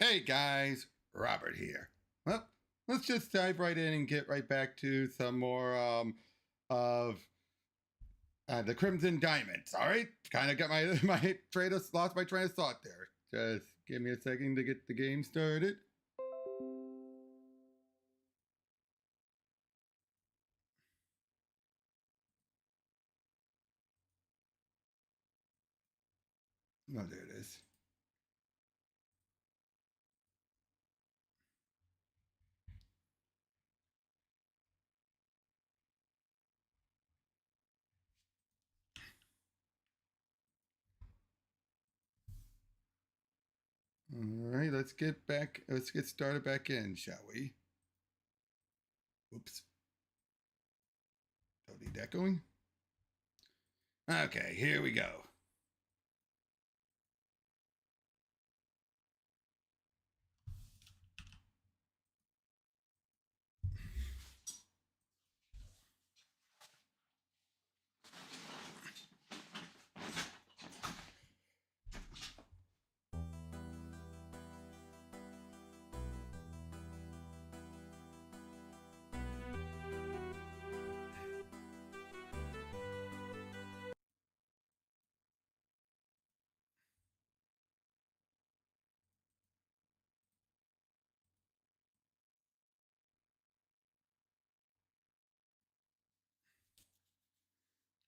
Hey guys, Robert here. Well, let's just dive right in and get right back to some more of the Crimson Diamonds. All right, kind of got my lost my train of thought there. Just give me a second to get the game started. Oh, there it is. All right, let's get back. Let's get started back in, shall we? Oops, don't need that going. Okay, here we go.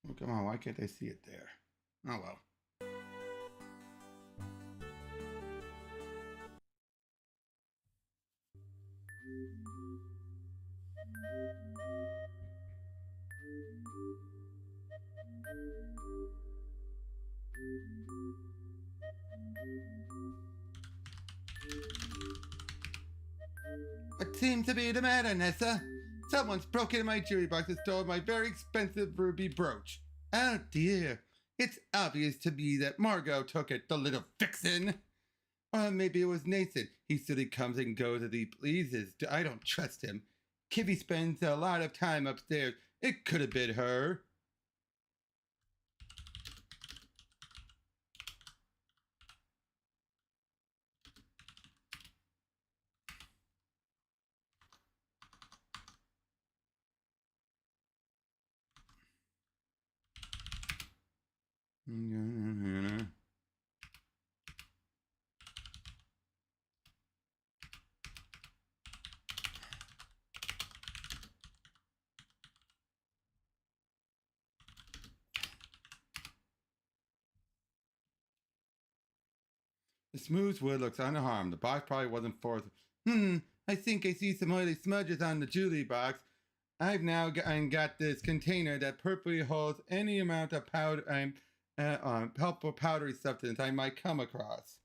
Oh, come on, why can't I see it there? Oh well. What seems to be the matter, Nessa? Someone's broken in my jewelry box and stole my very expensive ruby brooch. Oh dear. It's obvious to me that Margot took it, the little vixen. Or maybe it was Nathan. He said he comes and goes as he pleases. I don't trust him. Kivy spends a lot of time upstairs. It could have been her. The smooth wood looks unharmed. The box probably wasn't forced. I think I see some oily smudges on the jewelry box. I've now got this container that perfectly holds any amount of powder, helpful powdery substance I might come across.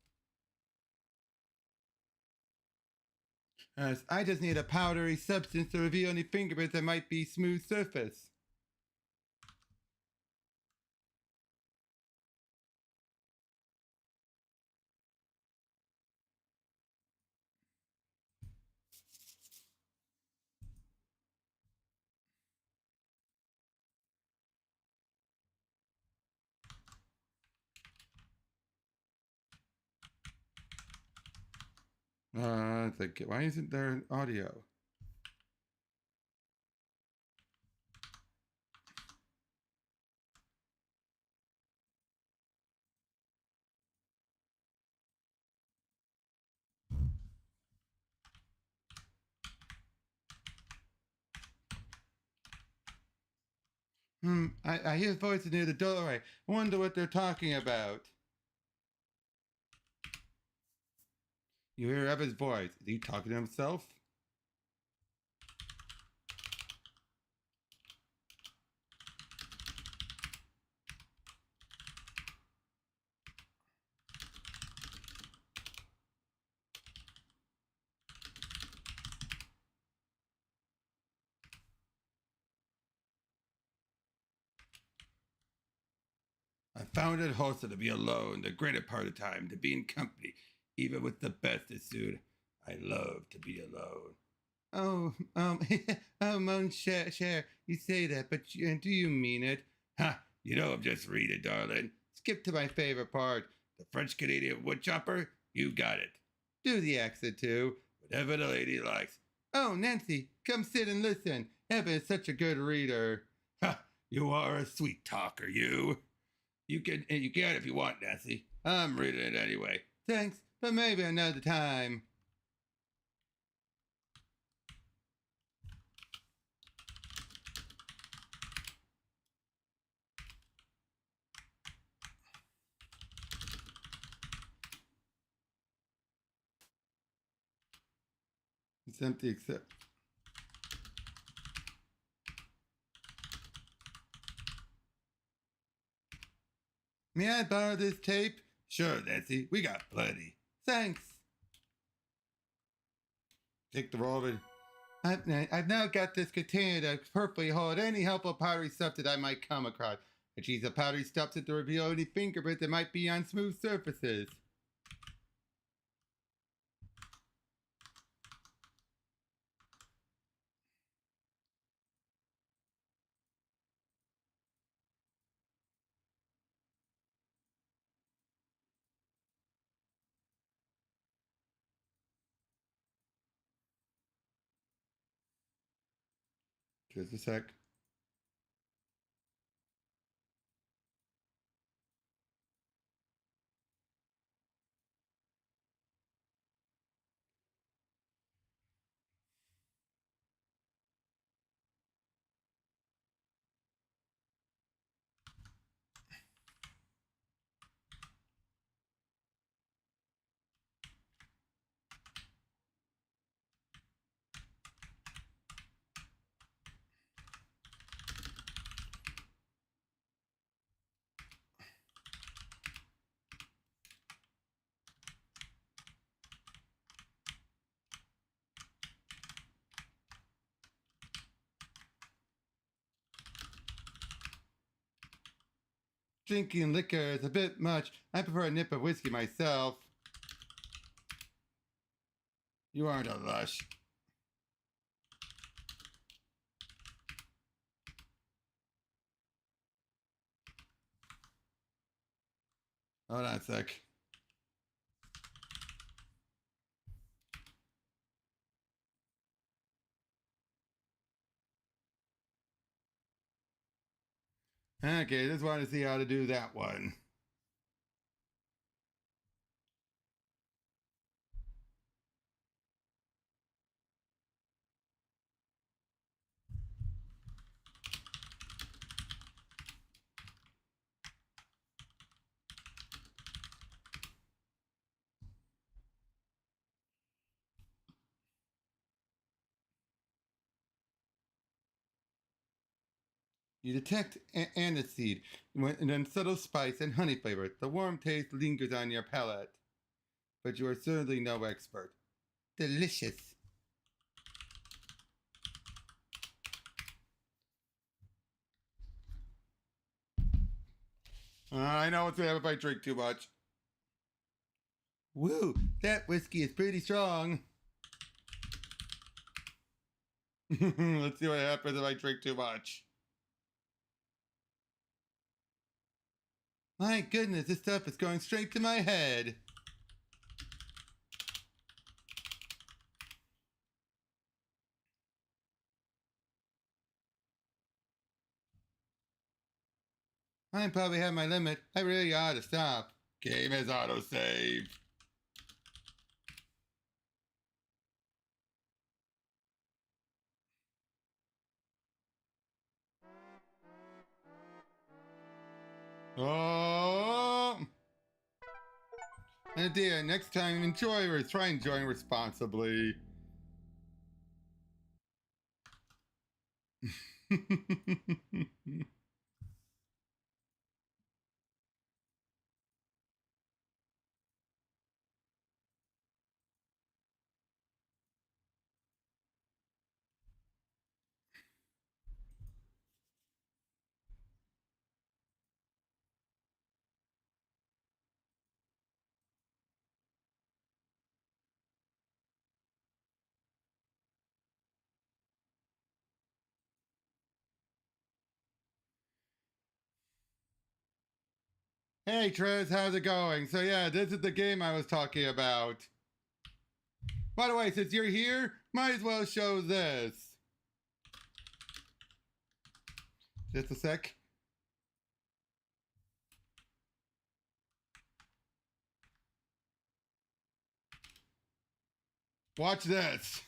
I just need a powdery substance to reveal any fingerprints that might be smooth surface. Why isn't there audio? I hear voices near the doorway. I wonder what they're talking about. You hear Evan's voice. Is he talking to himself? I found it wholesome to be alone the greater part of the time, to be in company, even with the bestest suit. I love to be alone. Oh, Share, you say that, but do you mean it? Ha, you know I'm just reading, darling. Skip to my favorite part. The French Canadian woodchopper, you got it. Do the exit too. Whatever the lady likes. Oh, Nancy, come sit and listen. Evan is such a good reader. Ha! You are a sweet talker, you. You can if you want, Nancy. I'm reading it anyway. Thanks, but maybe another time. It's empty except. May I borrow this tape? Sure, Nancy. We got plenty. Thanks. Take the roll. I've now got this container to perfectly hold any helpful powdery stuff that I might come across. I choose the powdery stuff to reveal any fingerprints that might be on smooth surfaces. Just a sec. Drinking liquor is a bit much. I prefer a nip of whiskey myself. You aren't a lush. Hold on a sec. Okay, just want to see how to do that one. You detect aniseed, and then subtle spice and honey flavor. The warm taste lingers on your palate, but you are certainly no expert. Delicious. I know what's gonna happen if I drink too much. Woo, that whiskey is pretty strong. Let's see what happens if I drink too much. My goodness, this stuff is going straight to my head. I probably have my limit. I really ought to stop. Game is autosave. Oh! And dear, next time try enjoying responsibly. Hey Trez, how's it going? So yeah, this is the game I was talking about. By the way, since you're here, might as well show this. Just a sec. Watch this.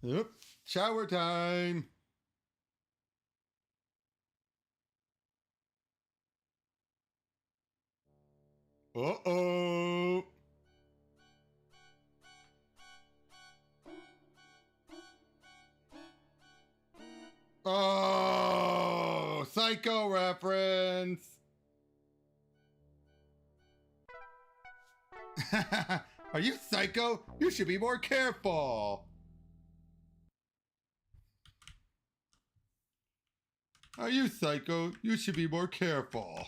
Yep. Shower time. Uh-oh. Oh, Psycho reference. Are you psycho? You should be more careful. Are you psycho? You should be more careful.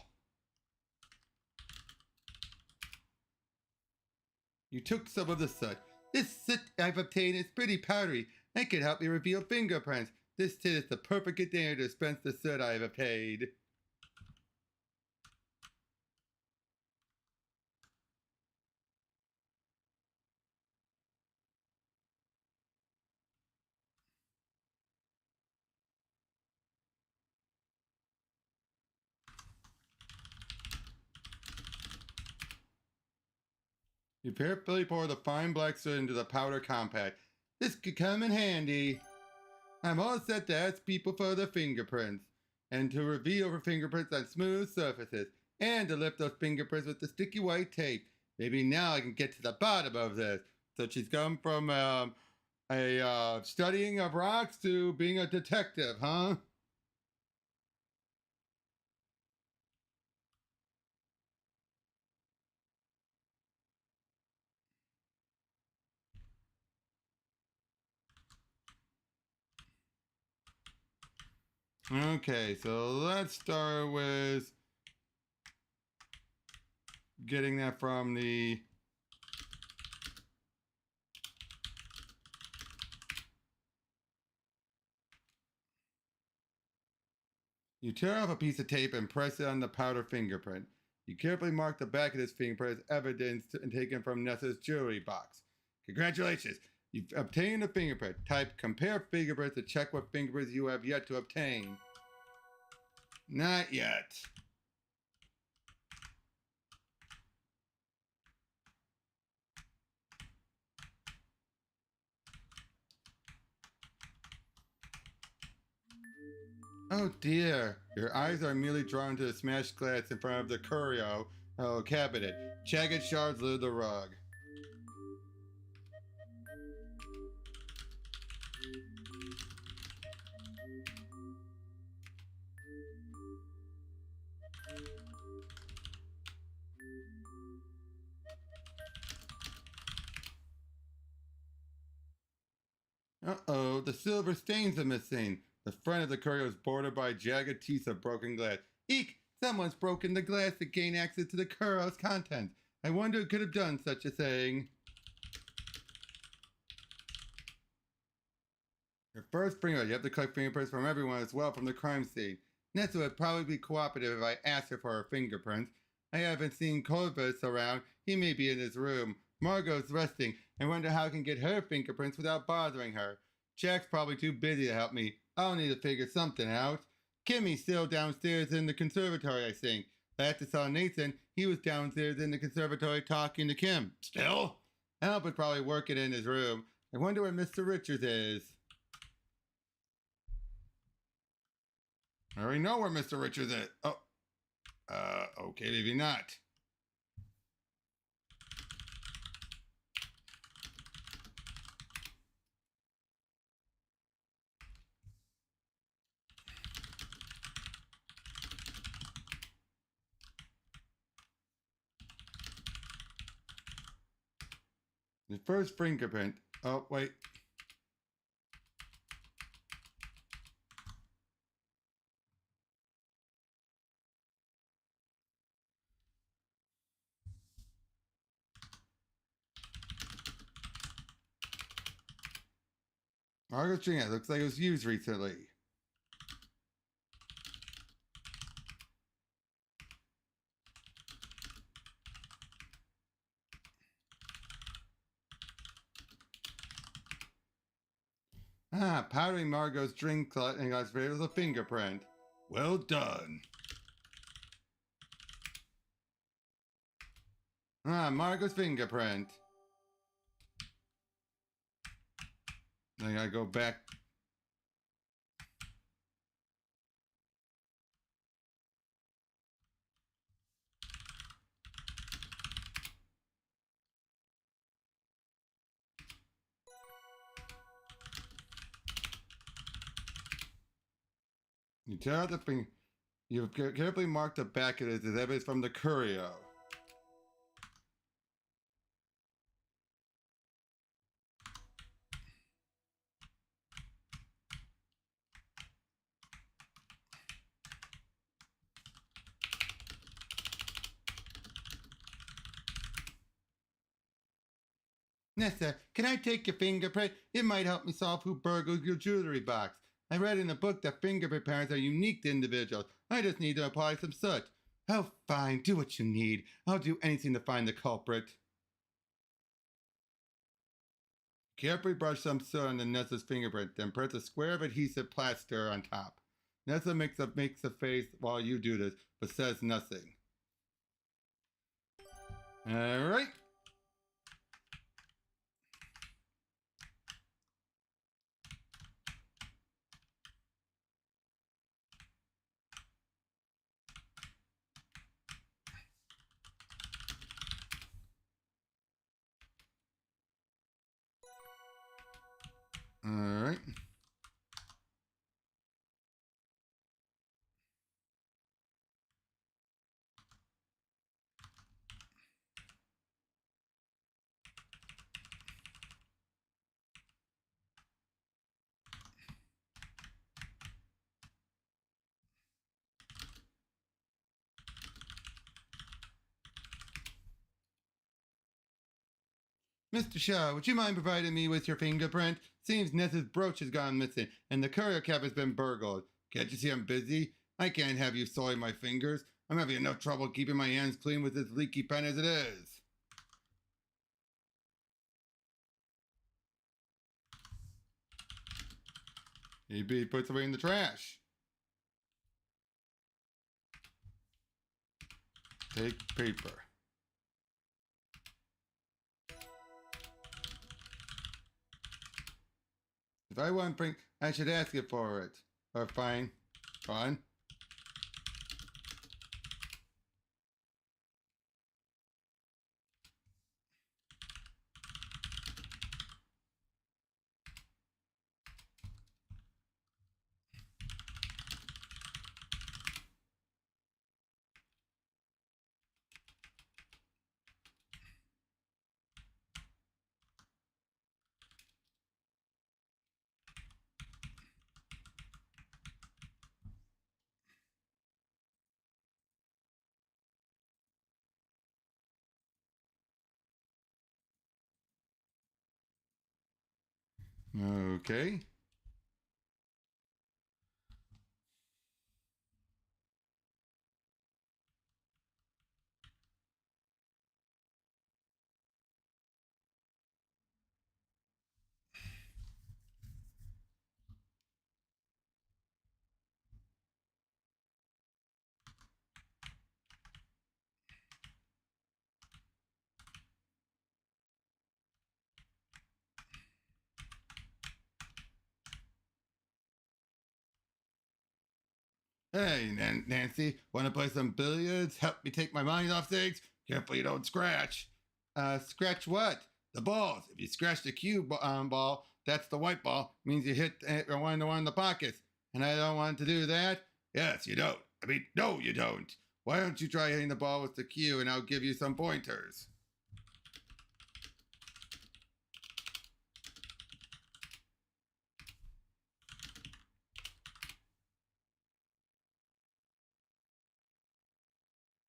You took some of the soot. This soot I've obtained is pretty powdery and can help me reveal fingerprints. This tin is the perfect container to dispense the soot I have obtained. You carefully pour the fine black soot into the powder compact. This could come in handy. I'm all set to ask people for their fingerprints, and to reveal fingerprints on smooth surfaces, and to lift those fingerprints with the sticky white tape. Maybe now I can get to the bottom of this. So she's come from studying of rocks to being a detective, huh? Okay, so let's start with getting that from the... You tear off a piece of tape and press it on the powder fingerprint. You carefully mark the back of this fingerprint as evidence taken from Nessa's jewelry box. Congratulations! You've obtained a fingerprint. Type compare fingerprints to check what fingerprints you have yet to obtain. Not yet. Oh dear, your eyes are merely drawn to the smashed glass in front of the curio cabinet. Jagged shards litter the rug. Uh-oh, the silver stains are missing. The front of the curio is bordered by jagged teeth of broken glass. Eek! Someone's broken the glass to gain access to the curio's contents. I wonder who could have done such a thing. Your first fingerprint. You have to collect fingerprints from everyone as well from the crime scene. Nessa would probably be cooperative if I asked her for her fingerprints. I haven't seen Corvus around. He may be in his room. Margot's resting. I wonder how I can get her fingerprints without bothering her. Jack's probably too busy to help me. I'll need to figure something out. Kimmy's still downstairs in the conservatory, I think. Last I saw Nathan, he was downstairs in the conservatory talking to Kim. Still? Albert's probably working in his room. I wonder where Mr. Richards is. I already know where Mr. Richards is. Oh. Okay, maybe not. The first fingerprint. Oh, wait. Margot's drink, it looks like it was used recently. Ah, powdering Margot's drink and got rid of the fingerprint. Well done. Ah, Margot's fingerprint. I gotta go back. You tear out the finger. You've carefully marked the back of it as evidence from the curio. Nessa, can I take your fingerprint? It might help me solve who burgled your jewelry box. I read in a book that fingerprint patterns are unique to individuals. I just need to apply some soot. Oh, fine. Do what you need. I'll do anything to find the culprit. Carefully brush some soot on Nessa's fingerprint, then press a square of adhesive plaster on top. Nessa makes a face while you do this, but says nothing. Alright. Alright. Mr. Shaw, would you mind providing me with your fingerprint? Seems Nessa's brooch has gone missing, and the courier cap has been burgled. Can't you see I'm busy? I can't have you soiling my fingers. I'm having enough trouble keeping my hands clean with this leaky pen as it is. He puts away in the trash. Take paper. If I want print, I should ask you for it. Or fine. Fine. Okay. Hey, Nancy, want to play some billiards? Help me take my mind off things? Careful you don't scratch. Scratch what? The balls. If you scratch the cue ball, that's the white ball. Means you hit one in the pockets. And I don't want to do that. Yes, you don't. I mean, no, you don't. Why don't you try hitting the ball with the cue and I'll give you some pointers?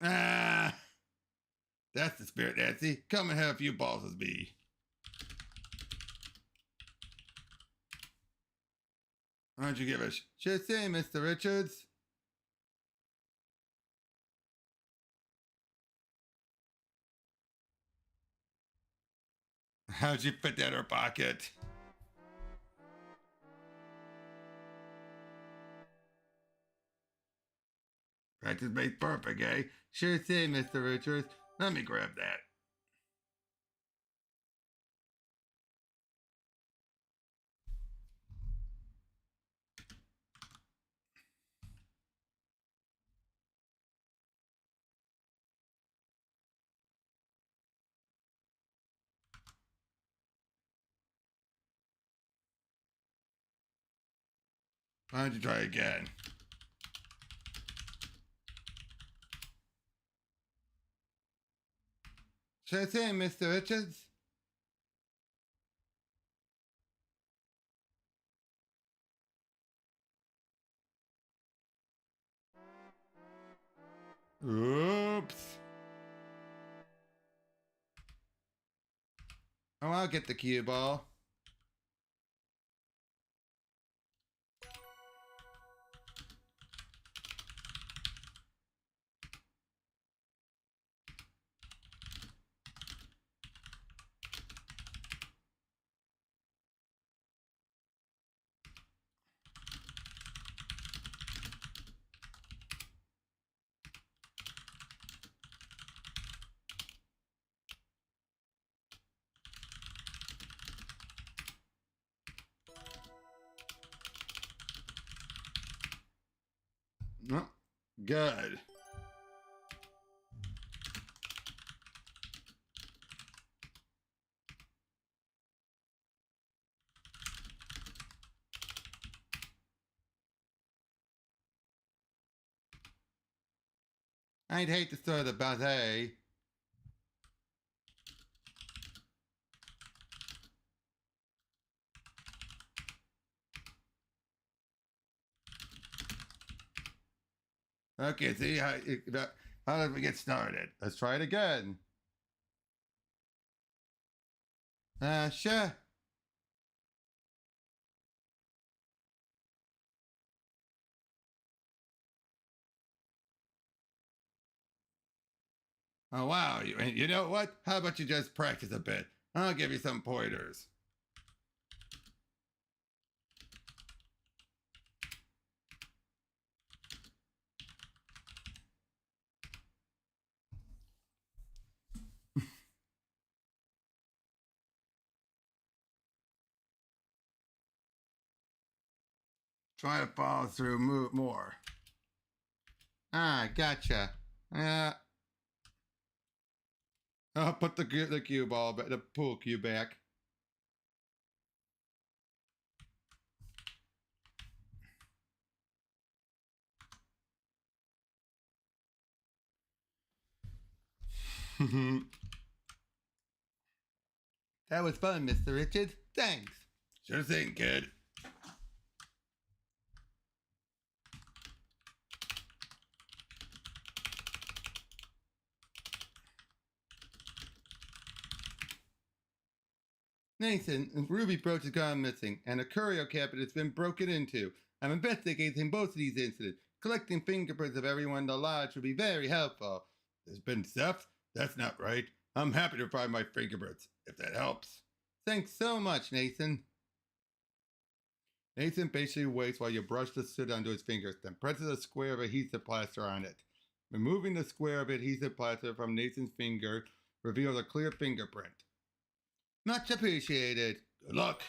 Ah, that's the spirit, Nancy. Come and have a few balls with me. Why don't you give us sure thing, Mr. Richards? How'd you fit that in her pocket? Practice makes perfect, eh? Sure thing, Mr. Richards. Let me grab that. Why don't you try again? Sure thing, Mr. Richards. Oops. Oh, I'll get the cue ball. Oh, good. I'd hate to start the ballet. Okay, see how did we get started? Let's try it again. Sure. Oh wow, you know what? How about you just practice a bit? I'll give you some pointers. Try to follow through more. Ah, gotcha. I'll put the cue ball, the pool cue back. That was fun, Mr. Richards. Thanks. Sure thing, kid. Nathan, a ruby brooch has gone missing, and a curio cabinet has been broken into. I'm investigating both of these incidents. Collecting fingerprints of everyone in the lodge would be very helpful. There's been theft? That's not right. I'm happy to find my fingerprints, if that helps. Thanks so much, Nathan. Nathan patiently waits while you brush the soot onto his fingers, then presses a square of adhesive plaster on it. Removing the square of adhesive plaster from Nathan's finger reveals a clear fingerprint. Much appreciated. Good luck.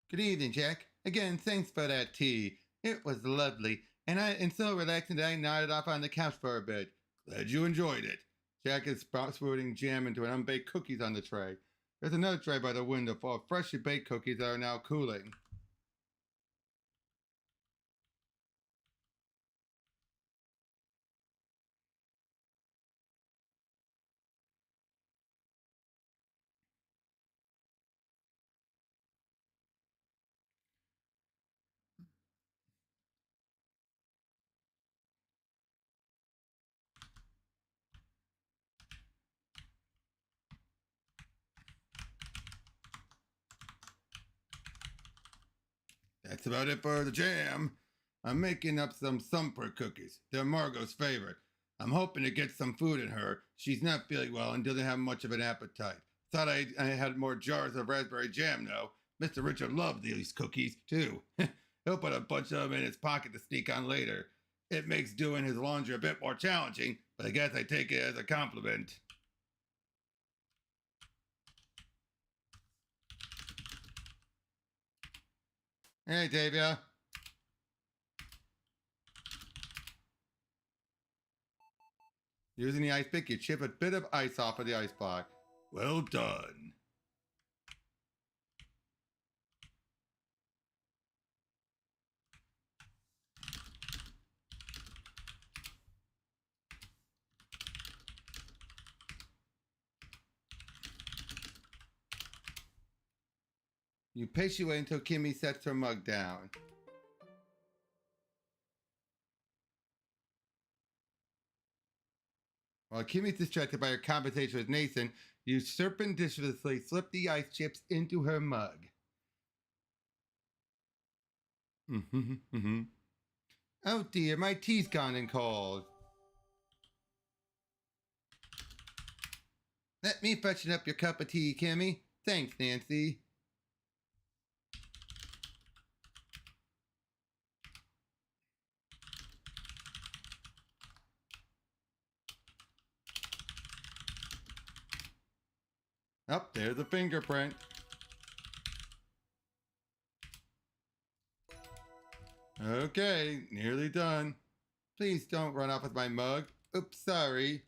Good evening, Jack. Again, thanks for that tea. It was lovely, and so relaxing that I nodded off on the couch for a bit. Glad you enjoyed it. Jack is spouting jam into an unbaked cookies on the tray. There's another tray by the window full of freshly baked cookies that are now cooling. That's about it for the jam. I'm making up some Sumper cookies. They're Margot's favorite. I'm hoping to get some food in her. She's not feeling well and doesn't have much of an appetite. Thought I had more jars of raspberry jam, though. Mr. Richard loved these cookies, too. He'll put a bunch of them in his pocket to sneak on later. It makes doing his laundry a bit more challenging, but I guess I take it as a compliment. Hey, Davia. Using the ice pick, you chip a bit of ice off of the ice block. Well done. You patiently wait until Kimmy sets her mug down. While Kimmy's distracted by her conversation with Nathan, you surreptitiously slip the ice chips into her mug. Oh dear, my tea's gone and cold. Let me freshen up your cup of tea, Kimmy. Thanks, Nancy. Up there's a fingerprint. Okay, nearly done. Please don't run off with my mug. Oops, sorry.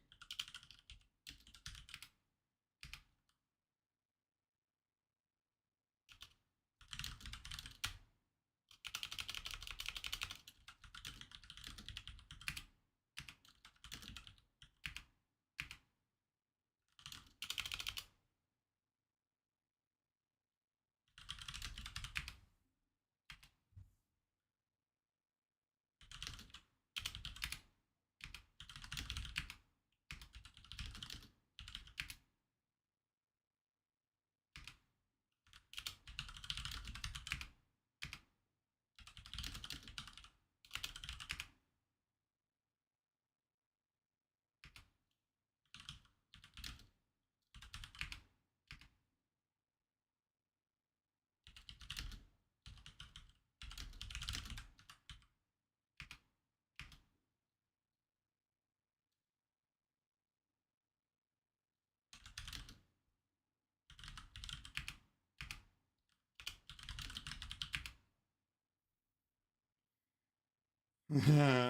Hmm.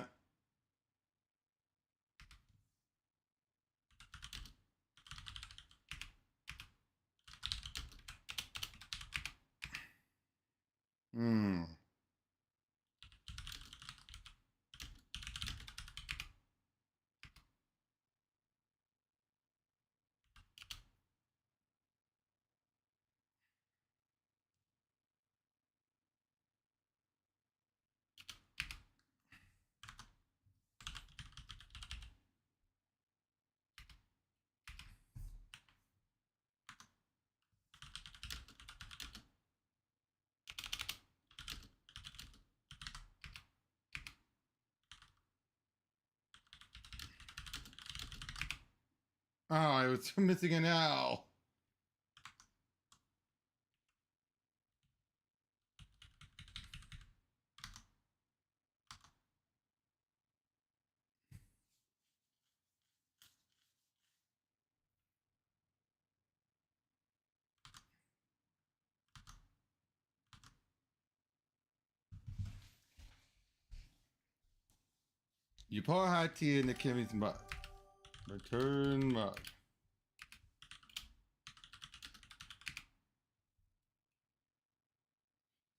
Oh, I was missing an L. You pour hot tea into Kimmy's mug. Return mug.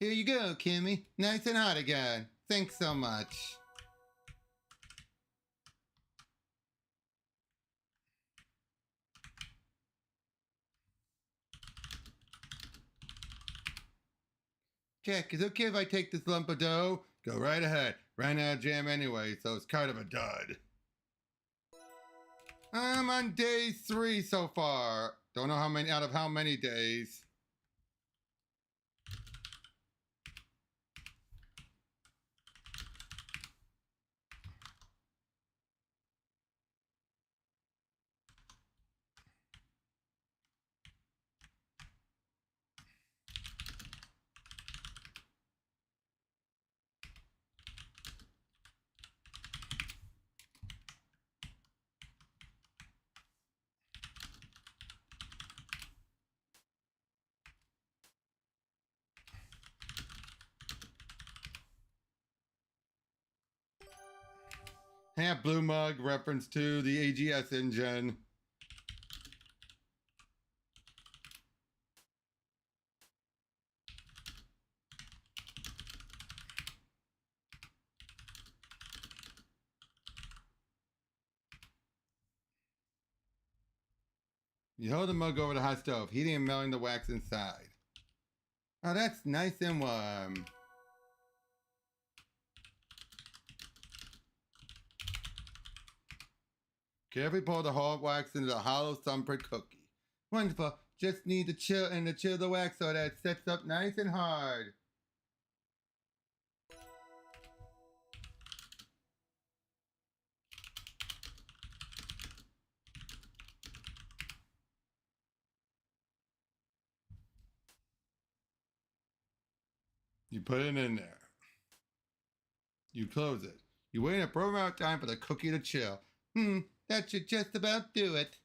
Here you go, Kimmy. Nice and hot again. Thanks so much. Jack, is it okay if I take this lump of dough? Go right ahead. Ran out of jam anyway, so it's kind of a dud. I'm on day 3 so far. Don't know how many out of how many days. Half blue mug, reference to the AGS engine. You hold the mug over the hot stove, heating and melting the wax inside. Oh, that's nice and warm. Carefully pour the hard wax into the hollow thumbprint cookie. Wonderful. Just need to chill the wax so that it sets up nice and hard. You put it in there. You close it. You wait a proper amount of time for the cookie to chill. That should just about do it.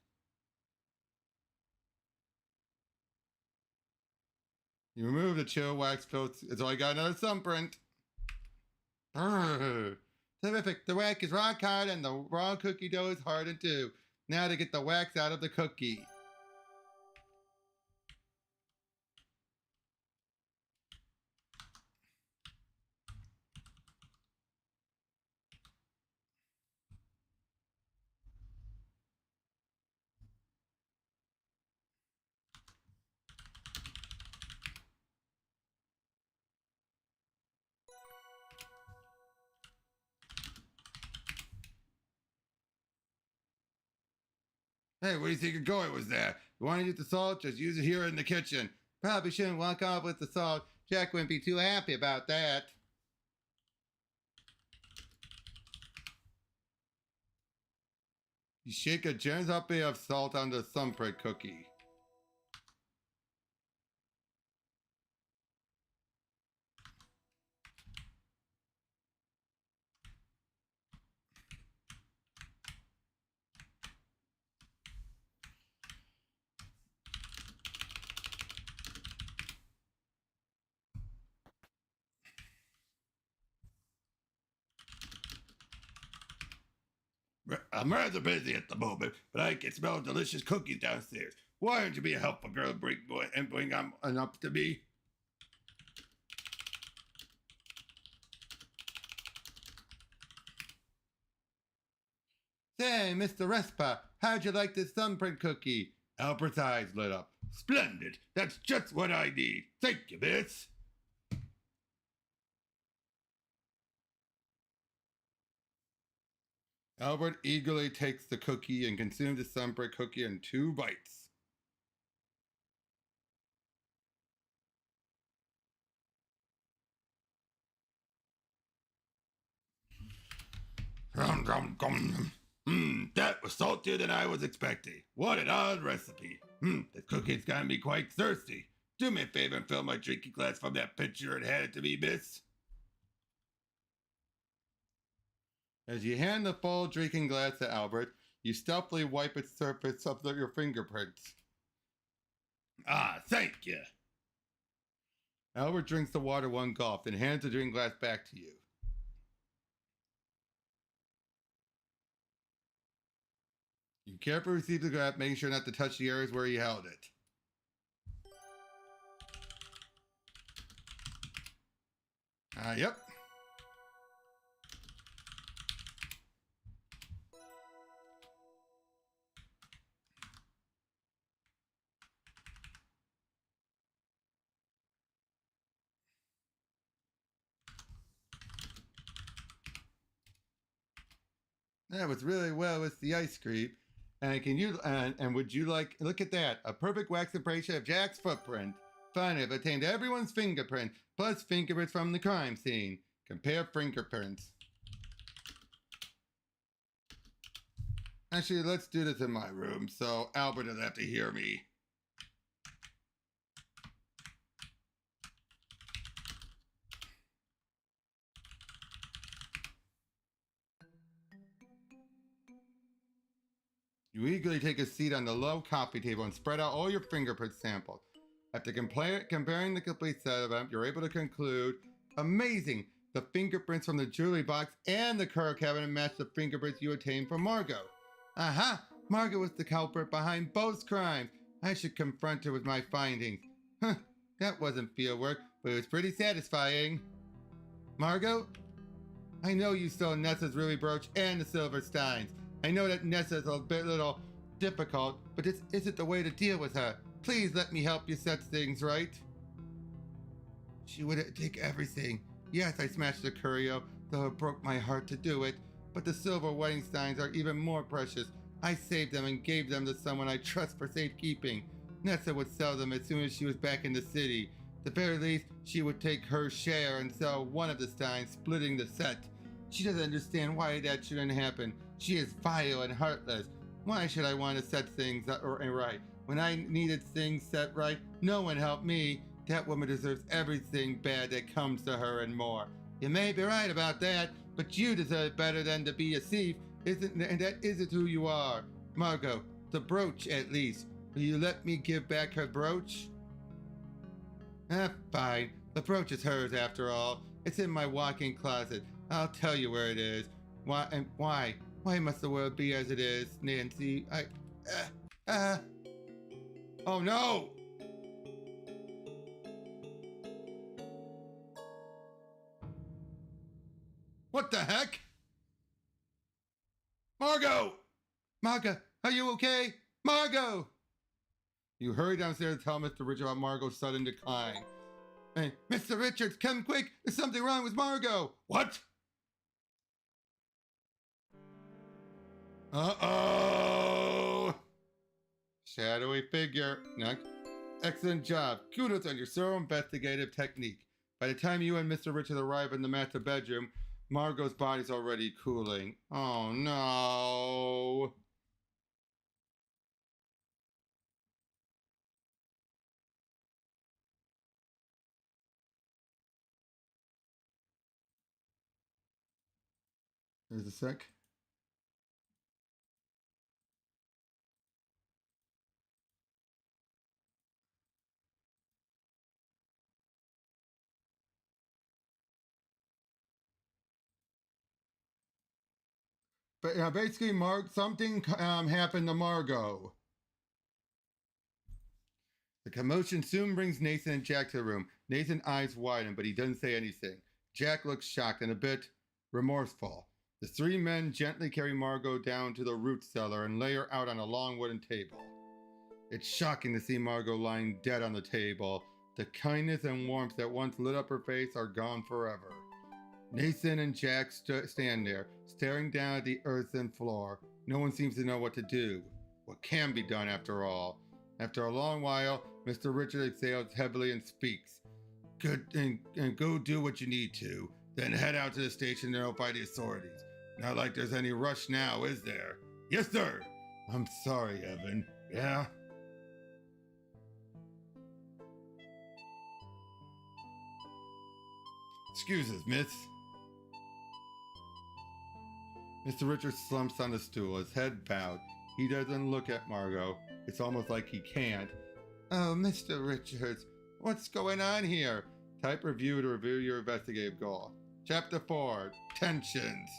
You remove the chill wax coat. It's all you got another thumbprint. Terrific. The wax is rock hard and the raw cookie dough is hardened too. Now to get the wax out of the cookie. Hey, where do you think you're going with that? You want to use the salt? Just use it here in the kitchen. Probably shouldn't walk off with the salt. Jack wouldn't be too happy about that. You shake a generous bit of salt on the thumbprint cookie. I'm rather busy at the moment, but I can smell delicious cookies downstairs. Why don't you be a helpful girl and bring them up to me? Say, Mr. Respa, how'd you like this thumbprint cookie? Albert's eyes lit up. Splendid! That's just what I need. Thank you, miss. Albert eagerly takes the cookie and consumes the thumbprint cookie in 2 bites. That was saltier than I was expecting. What an odd recipe. This cookie's got me quite thirsty. Do me a favor and fill my drinking glass from that pitcher and hand it to me, miss. As you hand the full drinking glass to Albert, you stealthily wipe its surface of your fingerprints. Ah, thank you. Albert drinks the water one gulp, then hands the drinking glass back to you. You carefully receive the glass, making sure not to touch the areas where you held it. Yep. That was really well with the ice cream. And can you and would you like look at that? A perfect wax impression of Jack's footprint. Finally, I've obtained everyone's fingerprint, plus fingerprints from the crime scene. Compare fingerprints. Actually, let's do this in my room, so Albert doesn't have to hear me. You eagerly take a seat on the low coffee table and spread out all your fingerprint samples. After comparing the complete set of them, you're able to conclude, amazing! The fingerprints from the jewelry box and the car cabinet match the fingerprints you obtained from Margot. Aha! Margot was the culprit behind both crimes. I should confront her with my findings. Huh, that wasn't field work, but it was pretty satisfying. Margot? I know you stole Nessa's ruby brooch and the silver steins. I know that Nessa's a little difficult, but this isn't the way to deal with her. Please let me help you set things right. She would take everything. Yes, I smashed the curio, though it broke my heart to do it. But the silver wedding steins are even more precious. I saved them and gave them to someone I trust for safekeeping. Nessa would sell them as soon as she was back in the city. At the very least, she would take her share and sell one of the steins, splitting the set. She doesn't understand why that shouldn't happen. She is vile and heartless. Why should I want to set things right? When I needed things set right, no one helped me. That woman deserves everything bad that comes to her and more. You may be right about that, but you deserve better than to be a thief, and that isn't who you are. Margot, the brooch at least. Will you let me give back her brooch? Fine. The brooch is hers after all. It's in my walk-in closet. I'll tell you where it is. Why and why? Why must the world be as it is, Nancy? Oh no! What the heck? Margot! Margot, are you okay? Margot! You hurry downstairs to tell Mr. Richards about Margot's sudden decline. Hey, Mr. Richards, come quick! There's something wrong with Margot! What? Uh-oh! Shadowy figure. Excellent job. Kudos on your thorough investigative technique. By the time you and Mr. Richards arrive in the master bedroom, Margot's body's already cooling. Oh no! There's a sec. But basically, something happened to Margot. The commotion soon brings Nathan and Jack to the room. Nathan's eyes widen, but he doesn't say anything. Jack looks shocked and a bit remorseful. The three men gently carry Margot down to the root cellar and lay her out on a long wooden table. It's shocking to see Margot lying dead on the table. The kindness and warmth that once lit up her face are gone forever. Nathan and Jack stand there, staring down at the earthen floor. No one seems to know what to do. What can be done after all? After a long while, Mr. Richard exhales heavily and speaks. Good, and go do what you need to. Then head out to the station to notify the authorities. Not like there's any rush now, is there? Yes, sir! I'm sorry, Evan. Yeah? Excuse us, miss. Mr. Richards slumps on the stool, his head bowed. He doesn't look at Margot. It's almost like he can't. Oh, Mr. Richards, what's going on here? Type review to review your investigative goal. Chapter 4, Tensions.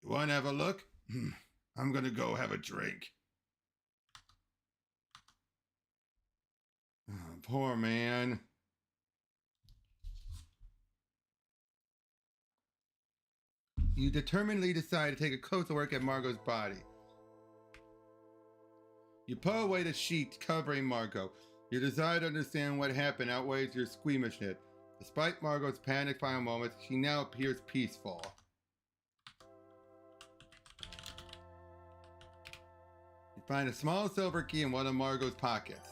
You want to have a look? I'm gonna go have a drink. Oh, poor man. You determinedly decide to take a closer look at Margot's body. You pull away the sheet covering Margot. Your desire to understand what happened outweighs your squeamishness. Despite Margot's panicked final moments, she now appears peaceful. You find a small silver key in one of Margot's pockets.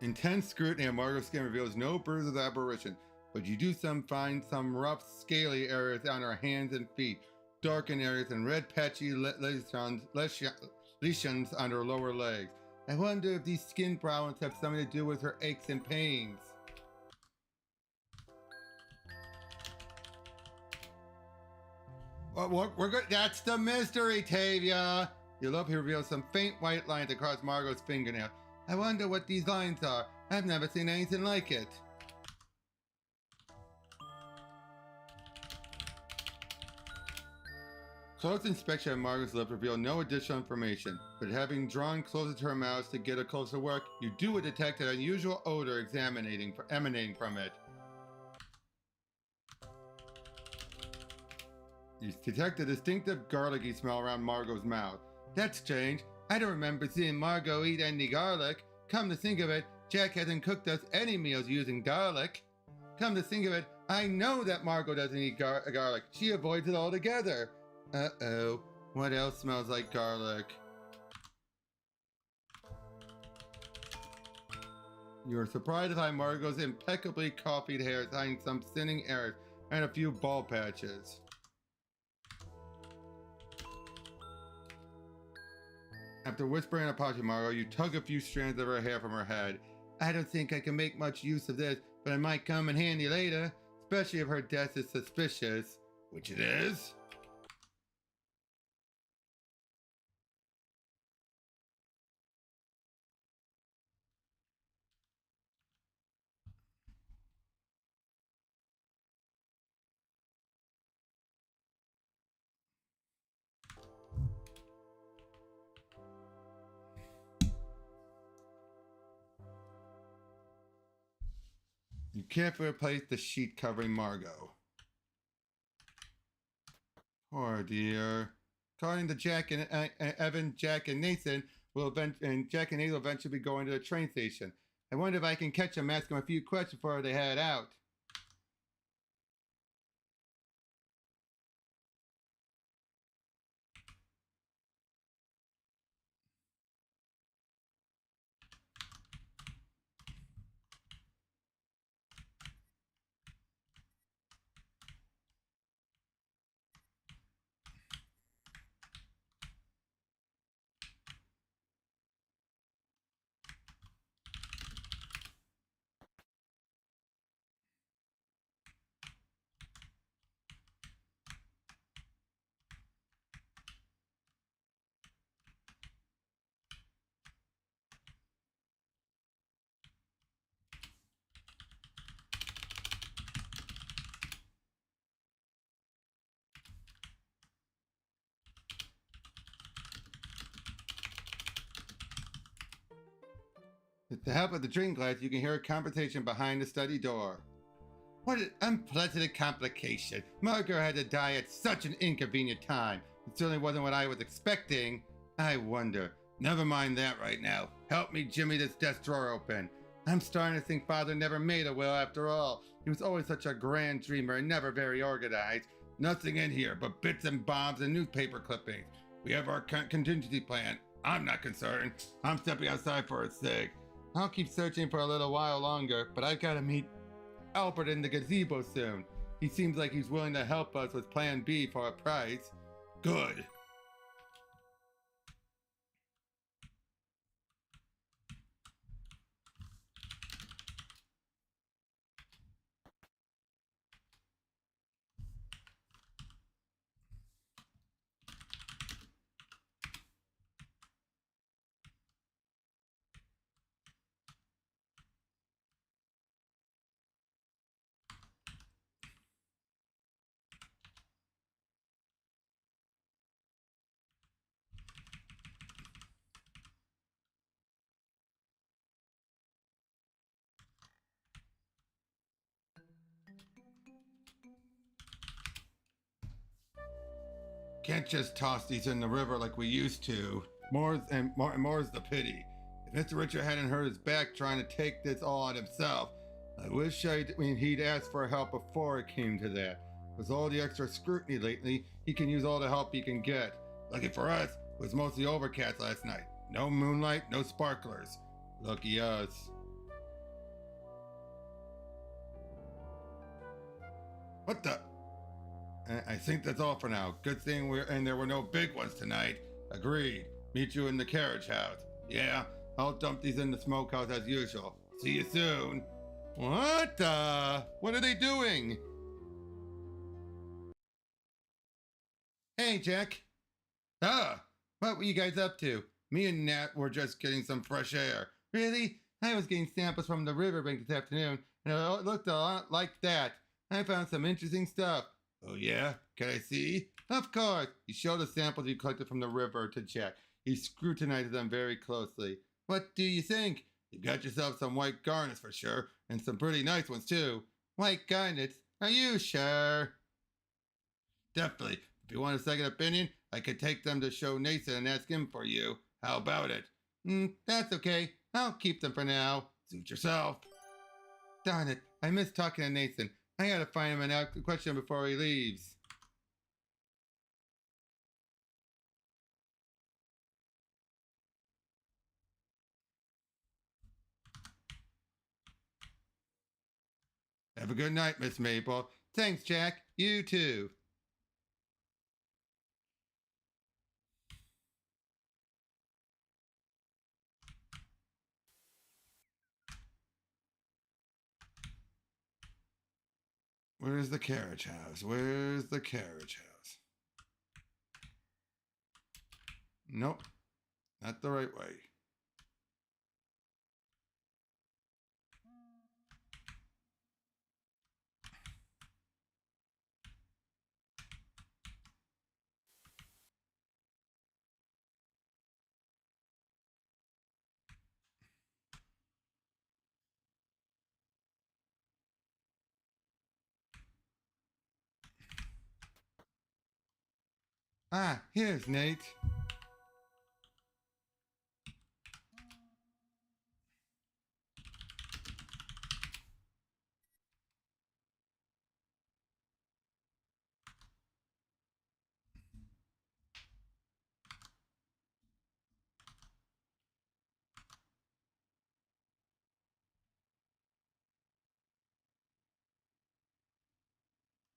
Intense scrutiny of Margot's skin reveals no bruises of aberration, but you do find some rough, scaly areas on her hands and feet, darkened areas, and red patchy lesions on her lower legs. I wonder if these skin problems have something to do with her aches and pains. We're good. That's the mystery, Tavia. Your love here reveals some faint white lines across Margot's fingernail. I wonder what these lines are. I've never seen anything like it. Close inspection of Margot's lips revealed no additional information, but having drawn closer to her mouth to get a closer look, you do detect an unusual odor emanating from it. You detect a distinctive garlicky smell around Margot's mouth. That's strange. I don't remember seeing Margot eat any garlic. Come to think of it, Jack hasn't cooked us any meals using garlic. Come to think of it, I know that Margot doesn't eat garlic. She avoids it altogether. Uh-oh. What else smells like garlic? You are surprised to find Margot's impeccably coiffed hair hiding some thinning hairs and a few bald patches. After whispering and apologizing to Margot, you tug a few strands of her hair from her head. I don't think I can make much use of this, but it might come in handy later, especially if her death is suspicious. Which it is. You carefully replace the sheet covering Margot. Poor dear. According to Jack and Evan, Jack and Nathan Jack and Nathan will eventually be going to the train station. I wonder if I can catch them, ask them a few questions before they head out. With the help of the drinking glass, you can hear a conversation behind the study door. What an unpleasant complication. Margot had to die at such an inconvenient time. It certainly wasn't what I was expecting. I wonder. Never mind that right now. Help me jimmy this desk drawer open. I'm starting to think Father never made a will after all. He was always such a grand dreamer and never very organized. Nothing in here but bits and bobs and newspaper clippings. We have our contingency plan. I'm not concerned. I'm stepping outside for a cig. I'll keep searching for a little while longer, but I've got to meet Albert in the gazebo soon. He seems like he's willing to help us with Plan B for a price. Good. Can't just toss these in the river like we used to. More's the pity. If Mr. Richard hadn't hurt his back trying to take this all on himself, I wish he'd asked for help before it came to that. With all the extra scrutiny lately, he can use all the help he can get. Lucky for us, it was mostly overcast last night. No moonlight, no sparklers. Lucky us. What the? I think that's all for now. Good thing there were no big ones tonight. Agreed. Meet you in the carriage house. Yeah, I'll dump these in the smokehouse as usual. See you soon. What the? What are they doing? Hey, Jack. Ah, what were you guys up to? Me and Nat were just getting some fresh air. Really? I was getting samples from the riverbank this afternoon, and it looked a lot like that. I found some interesting stuff. Oh, yeah? Can I see? Of course. He showed the samples he collected from the river to Jack. He scrutinized them very closely. What do you think? You got yourself some white garnets for sure, and some pretty nice ones too. White garnets? Are you sure? Definitely. If you want a second opinion, I could take them to show Nathan and ask him for you. How about it? That's okay. I'll keep them for now. Suit yourself. Darn it. I missed talking to Nathan. I gotta find him and ask a question before he leaves. Have a good night, Miss Maple. Thanks, Jack. You too. Where's the carriage house? Where's the carriage house? Nope, not the right way. Ah, here's Nate.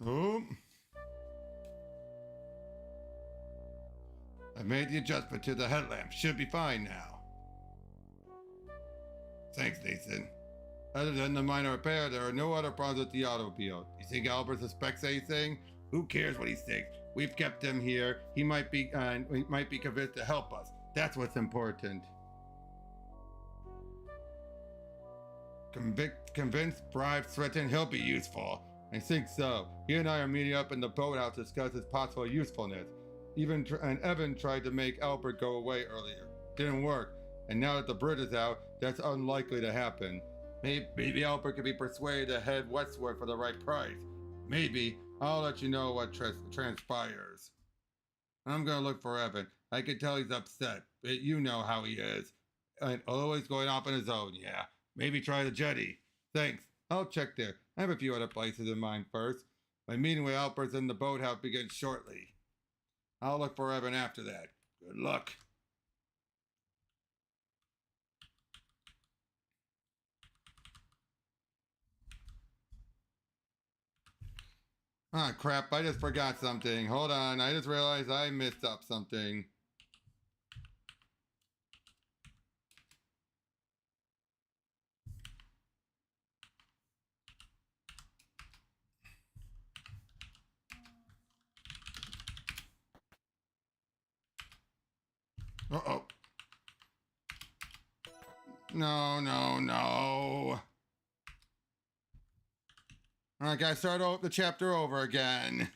Oh, I made the adjustment to the headlamp. Should be fine now. Thanks, Nathan. Other than the minor repair, there are no other problems with the automobile. You think Albert suspects anything? Who cares what he thinks? We've kept him here. He might be convinced to help us. That's what's important. Convinced, bribed, threatened, he'll be useful. I think so. He and I are meeting up in the boathouse to discuss his possible usefulness. And Evan tried to make Albert go away earlier. Didn't work. And now that the bridge is out, that's unlikely to happen. Maybe Albert can be persuaded to head westward for the right price. Maybe. I'll let you know what transpires. I'm gonna look for Evan. I can tell he's upset, but you know how he is. And always going off on his own, yeah. Maybe try the jetty. Thanks. I'll check there. I have a few other places in mind first. My meeting with Albert's in the boathouse begins shortly. I'll look for Evan after that. Good luck. Ah, crap. I just forgot something. Hold on. I just realized I messed up something. Uh-oh. No, no, no. Alright, guys, start the chapter over again.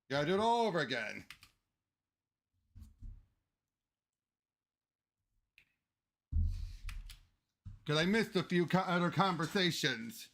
Gotta do it all over again. Because I missed a few other conversations.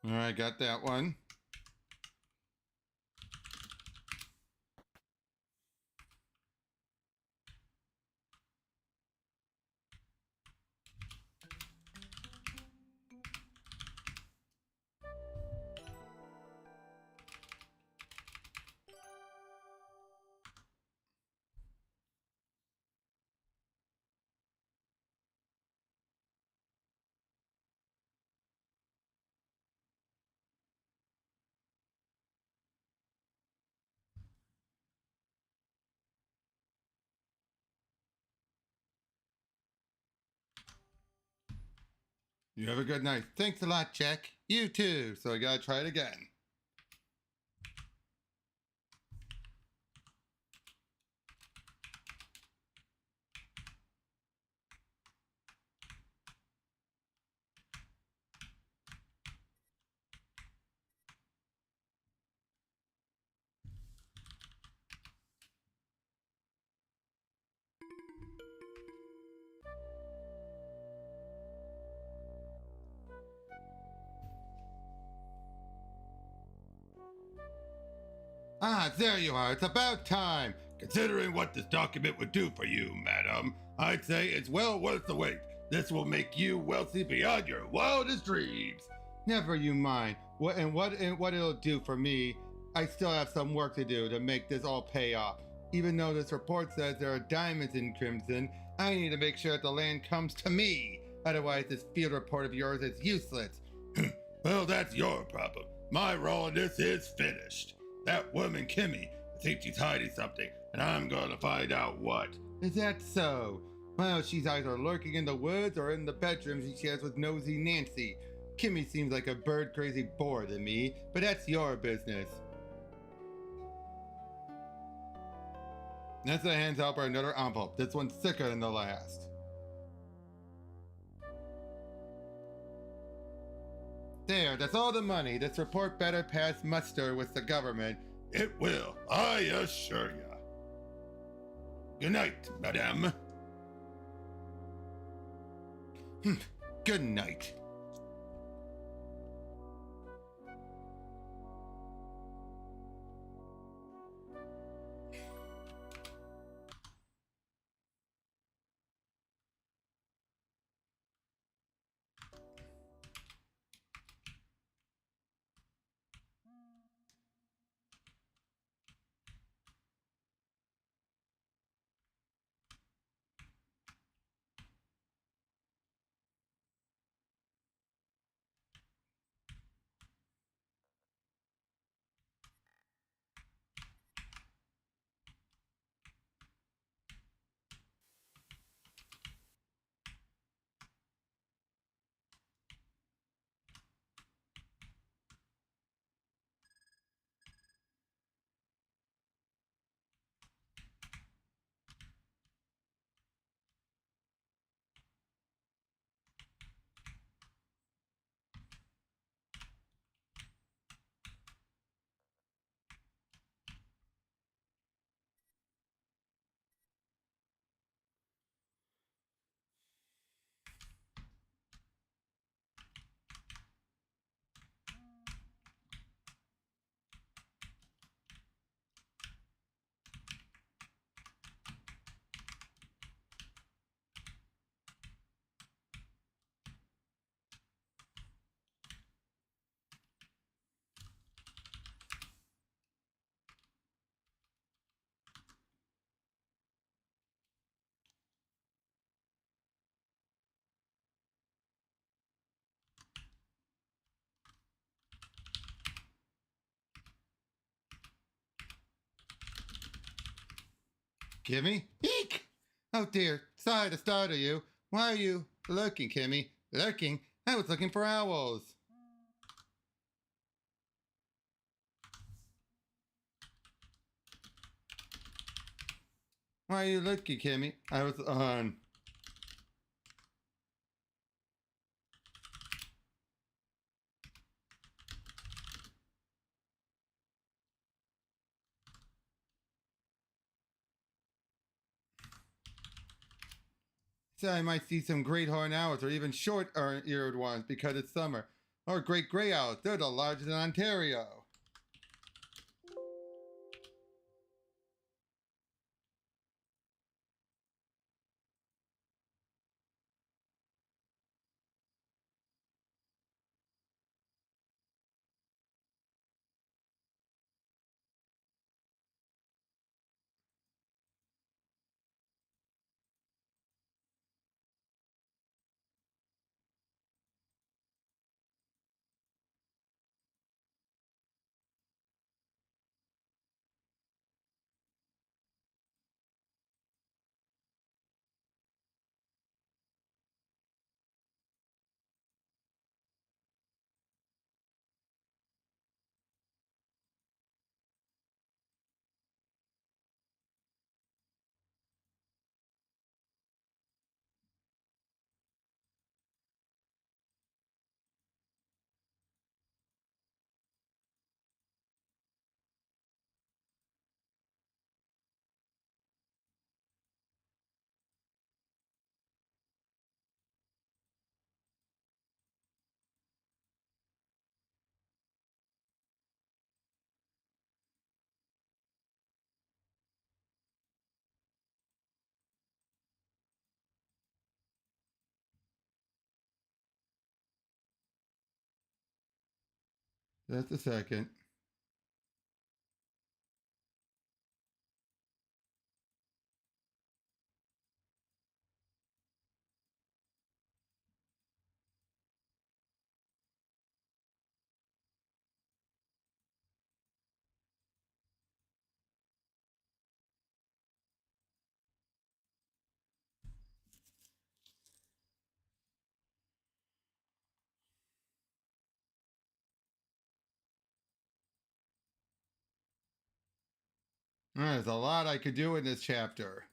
All right, got that one. You have a good night. Thanks a lot, Jack. You too. So I gotta try it again. Ah, there you are. It's about time. Considering what this document would do for you, madam, I'd say it's well worth the wait. This will make you wealthy beyond your wildest dreams. Never you mind. What it'll do for me, I still have some work to do to make this all pay off. Even though this report says there are diamonds in Crimson, I need to make sure that the land comes to me. Otherwise, this field report of yours is useless. Well, that's your problem. My role in this is finished. That woman, Kimmy, I think she's hiding something, and I'm gonna find out what. Is that so? Well, she's either lurking in the woods or in the bedroom she shares with Nosy Nancy. Kimmy seems like a bird-crazy bore to me, but that's your business. Nessa hands Albert another envelope. This one's thicker than the last. There, that's all the money. This report better pass muster with the government. It will, I assure you. Good night, madame. Good night. Kimmy? Eek! Oh dear, sorry to startle you. Why are you lurking, Kimmy? Lurking? I was looking for owls. Why are you looking, Kimmy? I was on. So I might see some great horned owls or even short-eared ones because it's summer. Or great grey owls. They're the largest in Ontario. Just a second. There's a lot I could do in this chapter.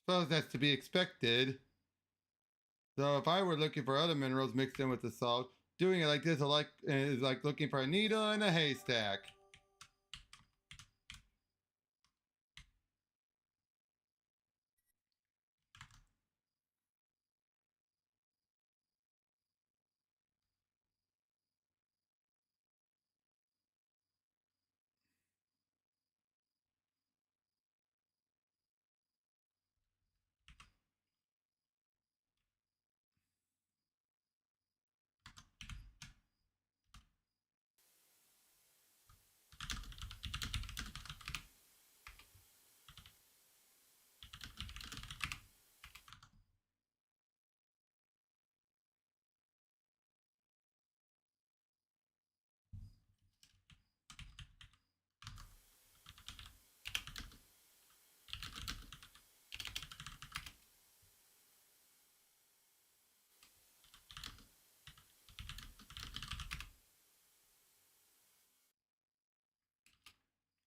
Suppose that's to be expected. So if I were looking for other minerals mixed in with the salt, doing it like this is like looking for a needle in a haystack.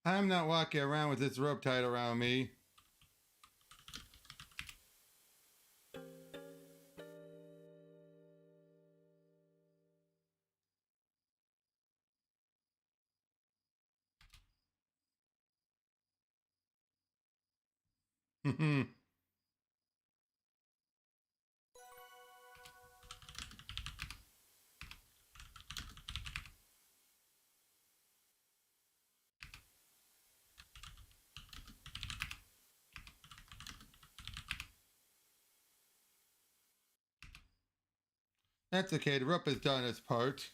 I'm not walking around with this rope tied around me. That's okay, the rope has done its part.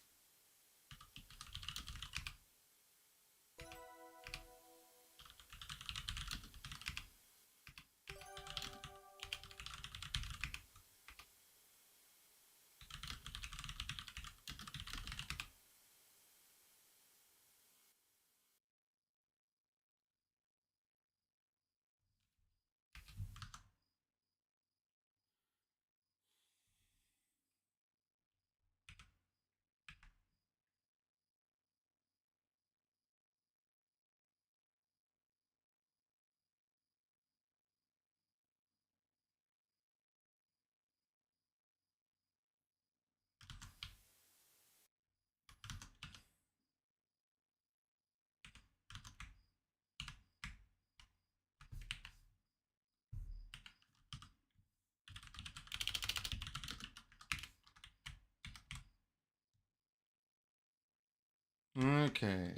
Okay.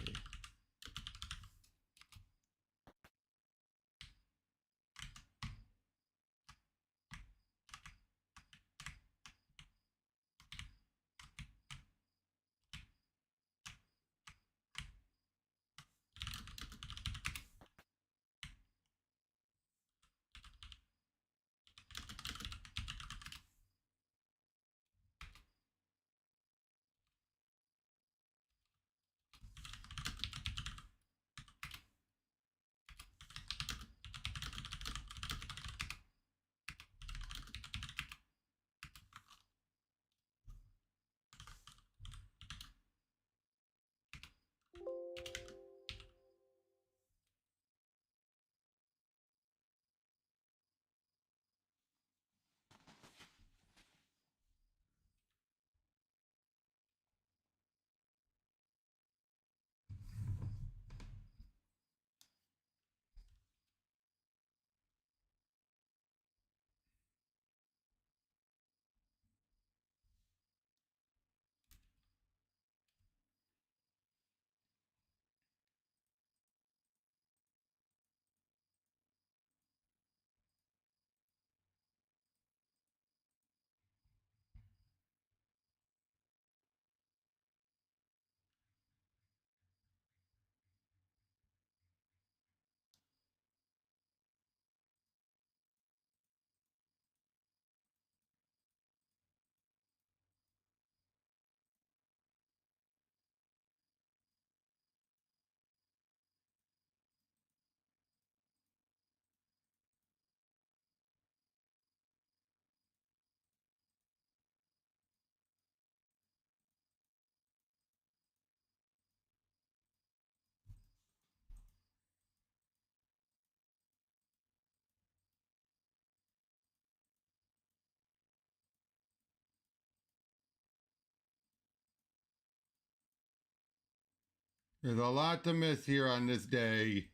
There's a lot to miss here on this day.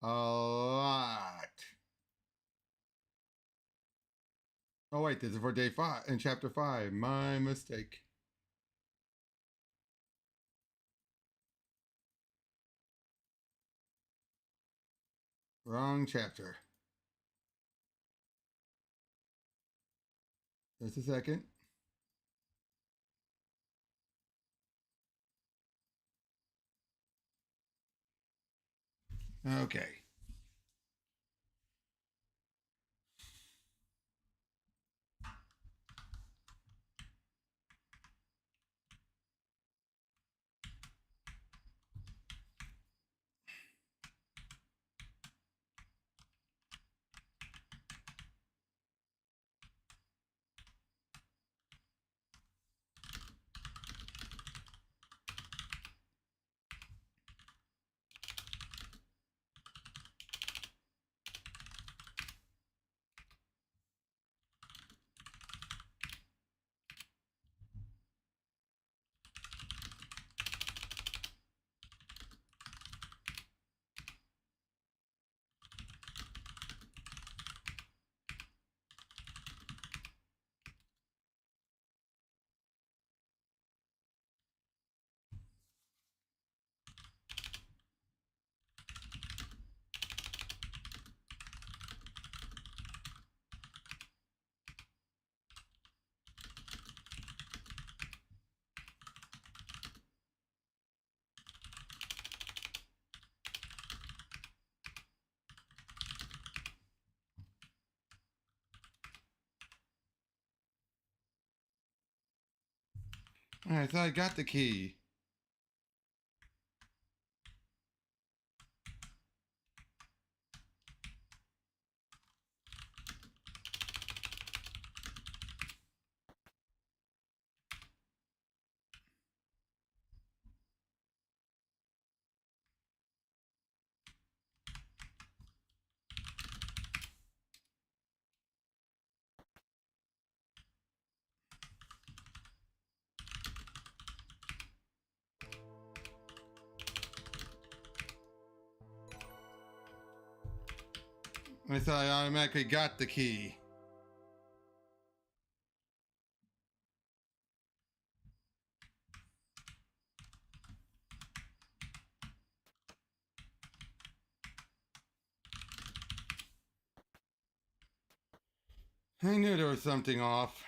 A lot. Oh, wait, this is for day 5 in chapter 5. My mistake. Wrong chapter. Just a second. Okay. All right, so I got the key. I thought I automatically got the key. I knew there was something off.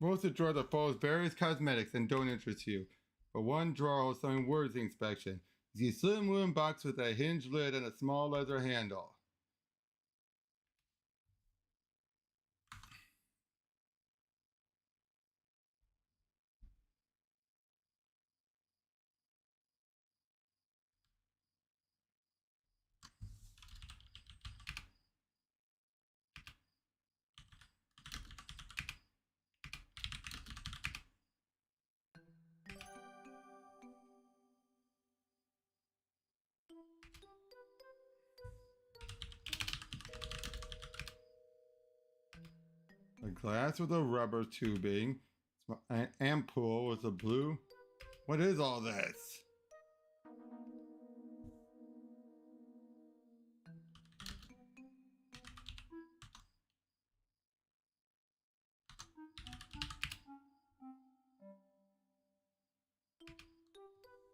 Most of the drawer that follows various cosmetics and don't interest you. But one drawer holds something worthy inspection. You see a slim wooden box with a hinged lid and a small leather handle. A glass with a rubber tubing. An ampoule with a blue. What is all this?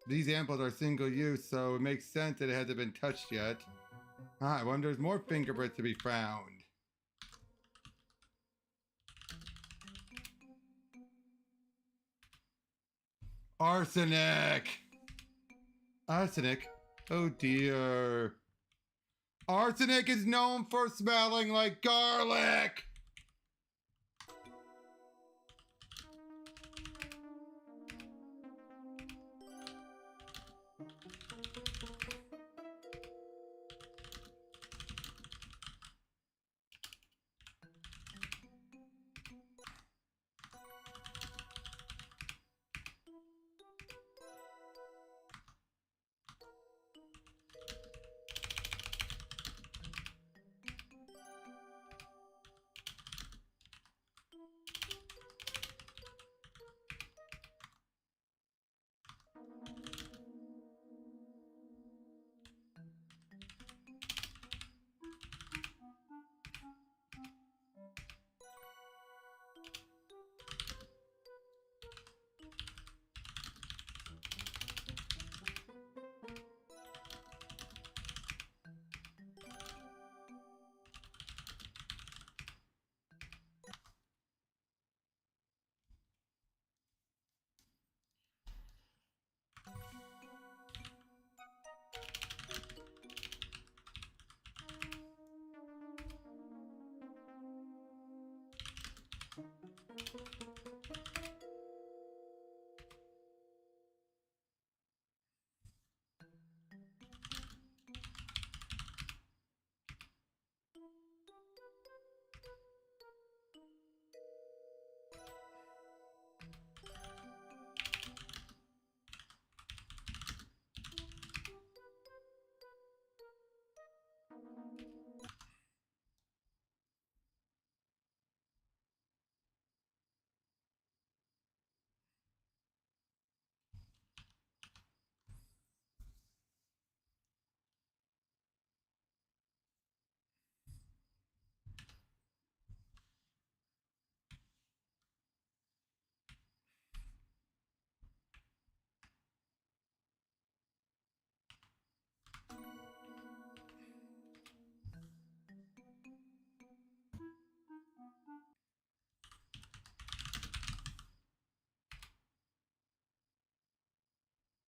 These ampoules are single use, so it makes sense that it hasn't been touched yet. I wonder if there's more fingerprints to be found. Arsenic! Arsenic? Oh dear. Arsenic is known for smelling like garlic!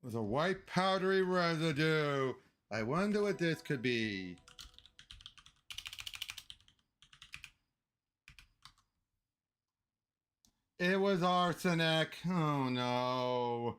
With a white powdery residue. I wonder what this could be. It was arsenic. Oh no.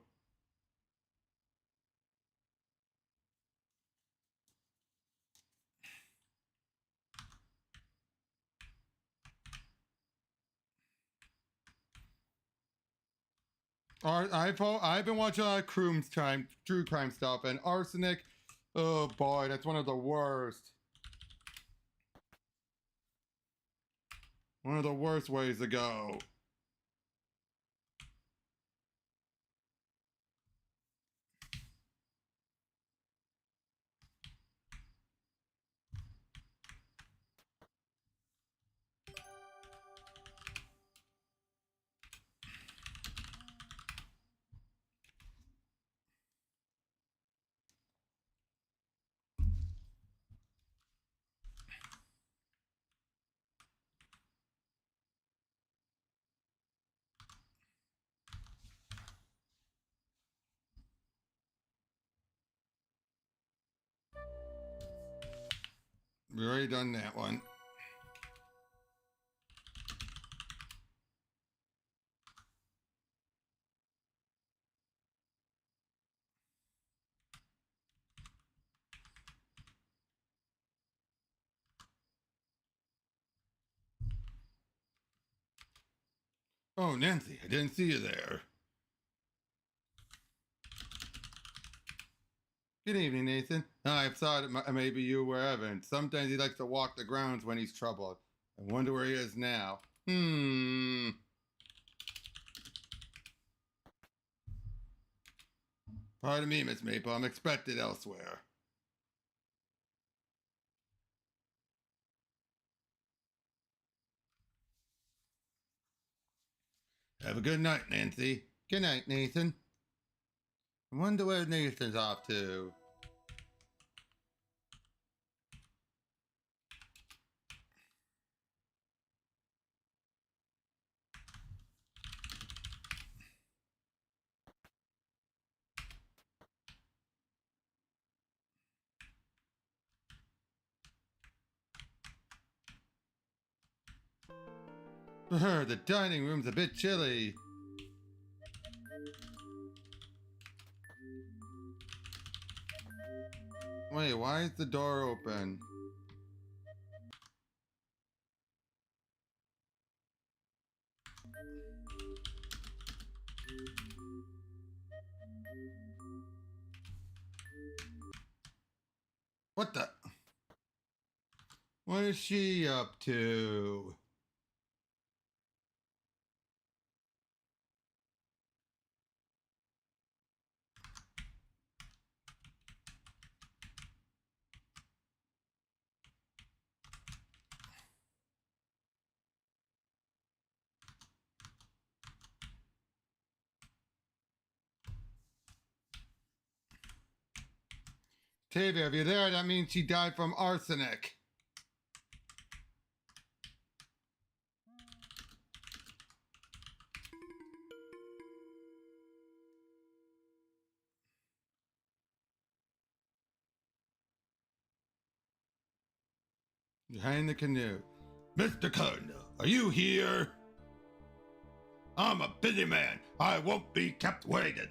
I've been watching a lot of true crime stuff, and arsenic, oh boy, that's one of the worst. One of the worst ways to go. We already done that one. Oh, Nancy, I didn't see you there. Good evening, Nathan. I thought maybe you were Evan. Sometimes he likes to walk the grounds when he's troubled. I wonder where he is now. Pardon me, Miss Maple. I'm expected elsewhere. Have a good night, Nancy. Good night, Nathan. I wonder where Nathan's off to. The dining room's a bit chilly. Wait, why is the door open? What the? What is she up to? Tavia, if you're there, that means she died from arsenic. Behind the canoe. Mr. Cardinal, are you here? I'm a busy man. I won't be kept waiting.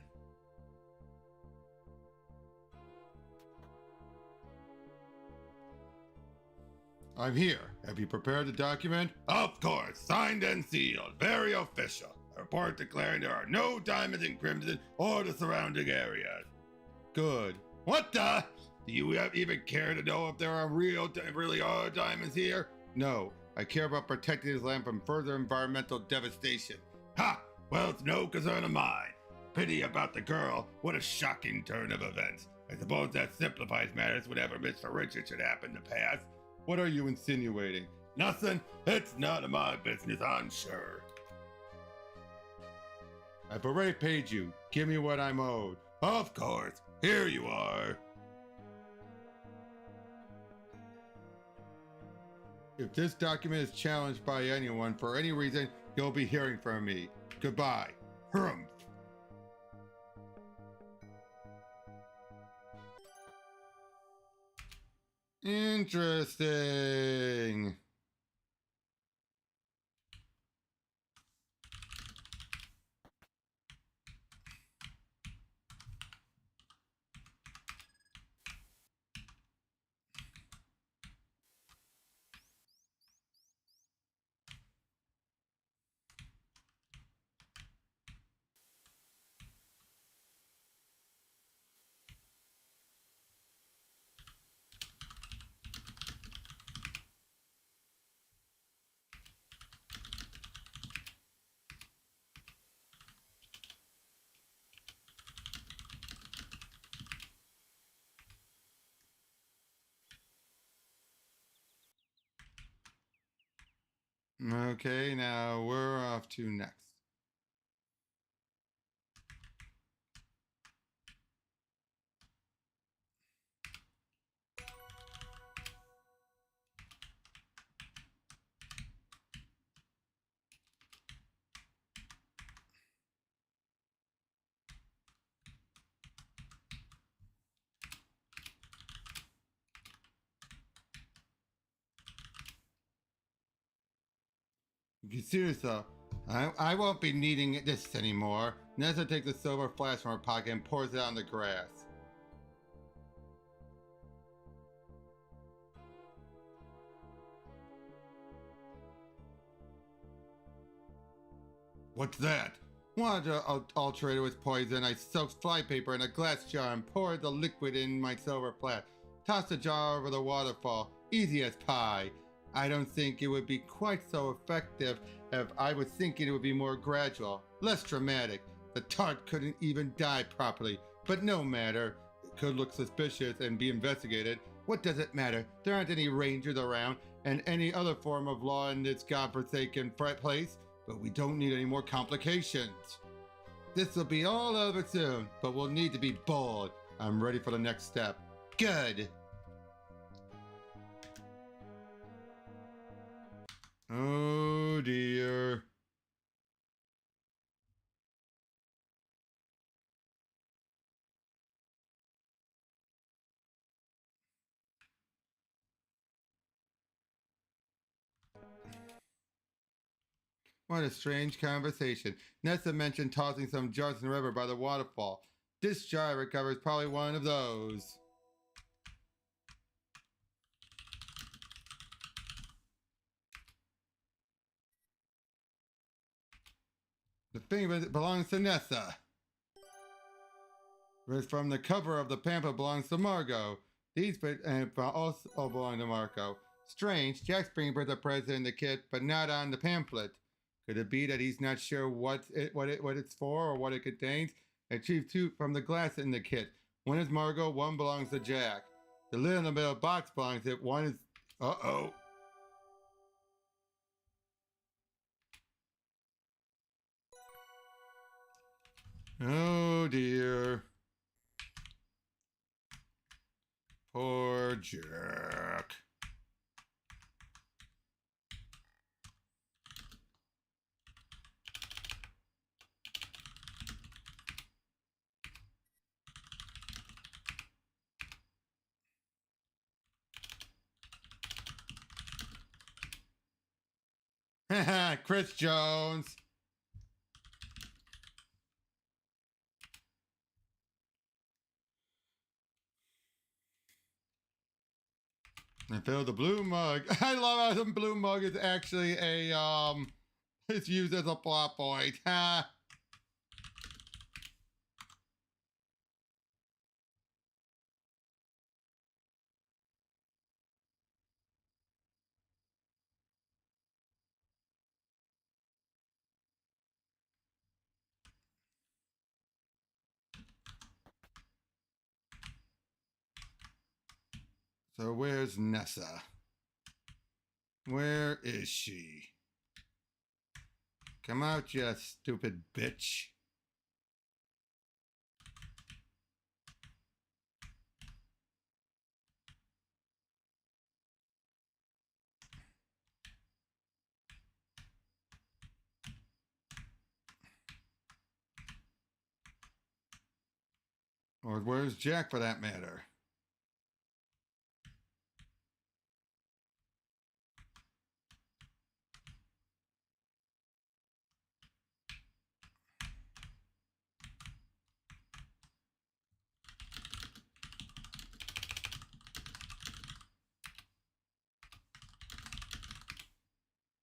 I'm here. Have you prepared the document? Of course. Signed and sealed. Very official. A report declaring there are no diamonds in Crimson or the surrounding areas. Good. What the? Do you even care to know if there are really are diamonds here? No. I care about protecting this land from further environmental devastation. Ha! Well, it's no concern of mine. Pity about the girl. What a shocking turn of events. I suppose that simplifies matters whenever Mr. Richard should happen to pass. What are you insinuating? Nothing. It's none of my business, I'm sure. I've already paid you. Give me what I'm owed. Of course. Here you are. If this document is challenged by anyone for any reason, you'll be hearing from me. Goodbye. Humph. Interesting. Okay, now we're off to next. Seriously, I won't be needing this anymore. Nessa takes a silver flask from her pocket and pours it on the grass. What's that? Wanted to alterate it with poison. I soaked flypaper in a glass jar and poured the liquid in my silver flask. Tossed the jar over the waterfall. Easy as pie. I don't think it would be quite so effective if I was thinking it would be more gradual, less dramatic. The tart couldn't even die properly, but no matter. It could look suspicious and be investigated. What does it matter? There aren't any rangers around and any other form of law in this godforsaken place. But we don't need any more complications. This will be all over soon, but we'll need to be bold. I'm ready for the next step. Good. Oh dear. What a strange conversation. Nessa mentioned tossing some jars in the river by the waterfall. This jar I recovered is probably one of those. The thing of it belongs to Nessa. It's from the cover of the pamphlet belongs to Margot. These also belong to Marco. Strange, Jack's bringing birthday present in the kit, but not on the pamphlet. Could it be that he's not sure what it's for or what it contains? Achieved two from the glass in the kit. One is Margot, one belongs to Jack. The lid in the middle box belongs to it. One is uh-oh. Oh dear. Poor Jack. Chris Jones. I filled the blue mug. I love how the blue mug is actually a it's used as a plot point. So where's Nessa? Where is she? Come out, you stupid bitch. Or where's Jack for that matter?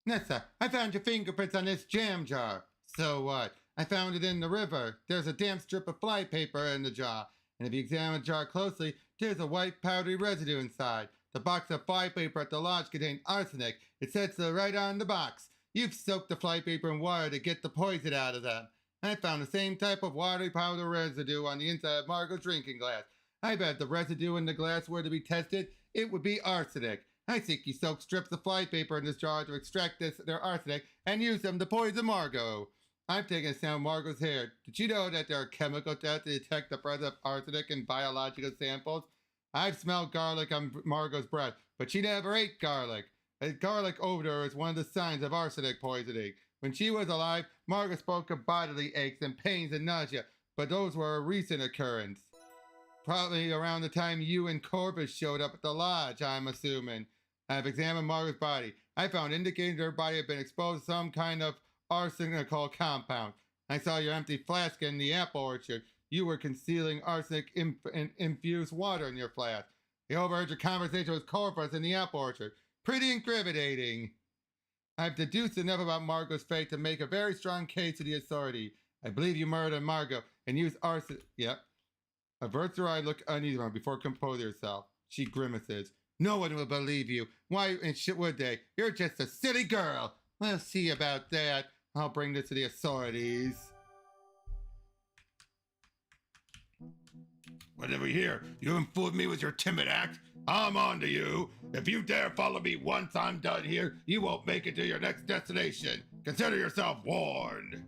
Nessa, I found your fingerprints on this jam jar. So what? I found it in the river. There's a damp strip of flypaper in the jar. And if you examine the jar closely, there's a white powdery residue inside. The box of flypaper at the lodge contained arsenic. It says so right on the box. You've soaked the flypaper in water to get the poison out of them. I found the same type of watery powder residue on the inside of Margot's drinking glass. I bet if the residue in the glass were to be tested, it would be arsenic. I think you soak strips of flypaper in this jar to extract their arsenic and use them to poison Margot. I've taken some of Margot's hair. Did you know that there are chemical tests to detect the presence of arsenic in biological samples? I've smelled garlic on Margot's breath, but she never ate garlic. A garlic odor is one of the signs of arsenic poisoning. When she was alive, Margot spoke of bodily aches and pains and nausea, but those were a recent occurrence. Probably around the time you and Corvus showed up at the lodge, I'm assuming. I've examined Margaret's body. I found indications her body had been exposed to some kind of arsenical compound. I saw your empty flask in the apple orchard. You were concealing arsenic infused water in your flask. I overheard your conversation with Corvus in the apple orchard. Pretty incriminating. I've deduced enough about Margot's fate to make a very strong case to the authority. I believe you murdered Margot and used arsenic. Yep. Averts her eye, look uneasy before composing herself. She grimaces. No one will believe you. Why would they? You're just a silly girl. We'll see about that. I'll bring this to the authorities. Whatever here? You haven't fooled me with your timid act. I'm on to you. If you dare follow me once I'm done here, you won't make it to your next destination. Consider yourself warned.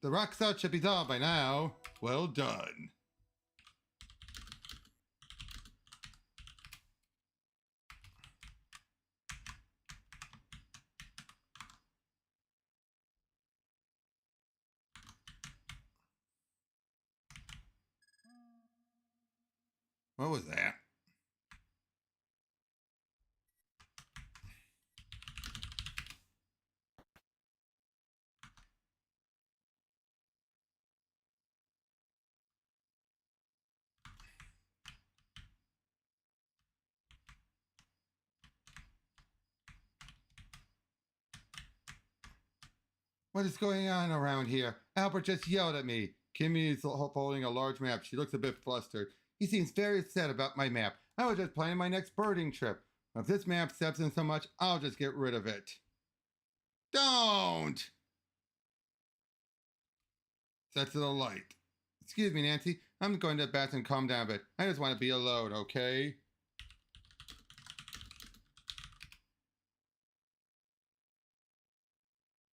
The rock salt should be solved by now. Well done. What was that? What is going on around here? Albert just yelled at me. Kimmy is holding a large map. She looks a bit flustered. He seems very upset about my map. I was just planning my next birding trip. If this map steps in so much, I'll just get rid of it. Don't! Set to the light. Excuse me, Nancy. I'm going to the bathroom and calm down a bit. I just want to be alone, okay?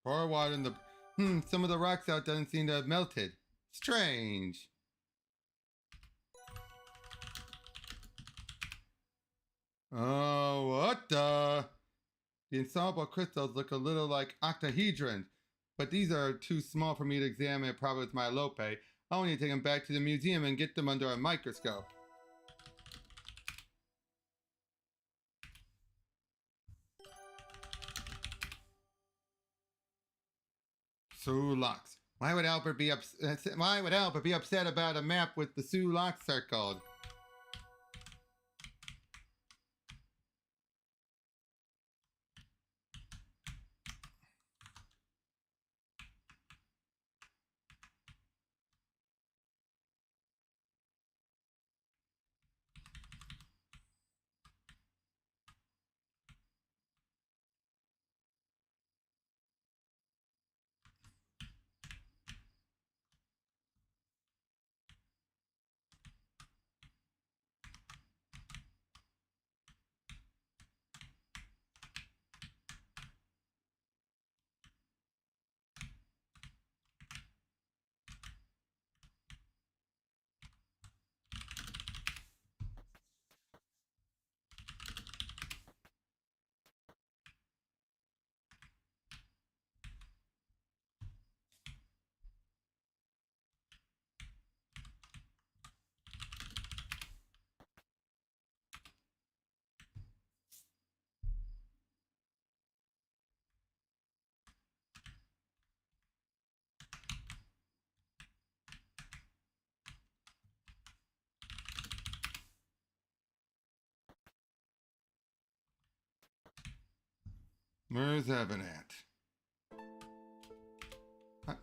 Pour water in the... some of the rocks out doesn't seem to have melted. Strange. Oh, what the? The insoluble crystals look a little like octahedrons, but these are too small for me to examine probably with my lope. I'll need to take them back to the museum and get them under a microscope. Sioux locks. Why would Albert be upset about a map with the Sioux locks circled? Where's Evan at?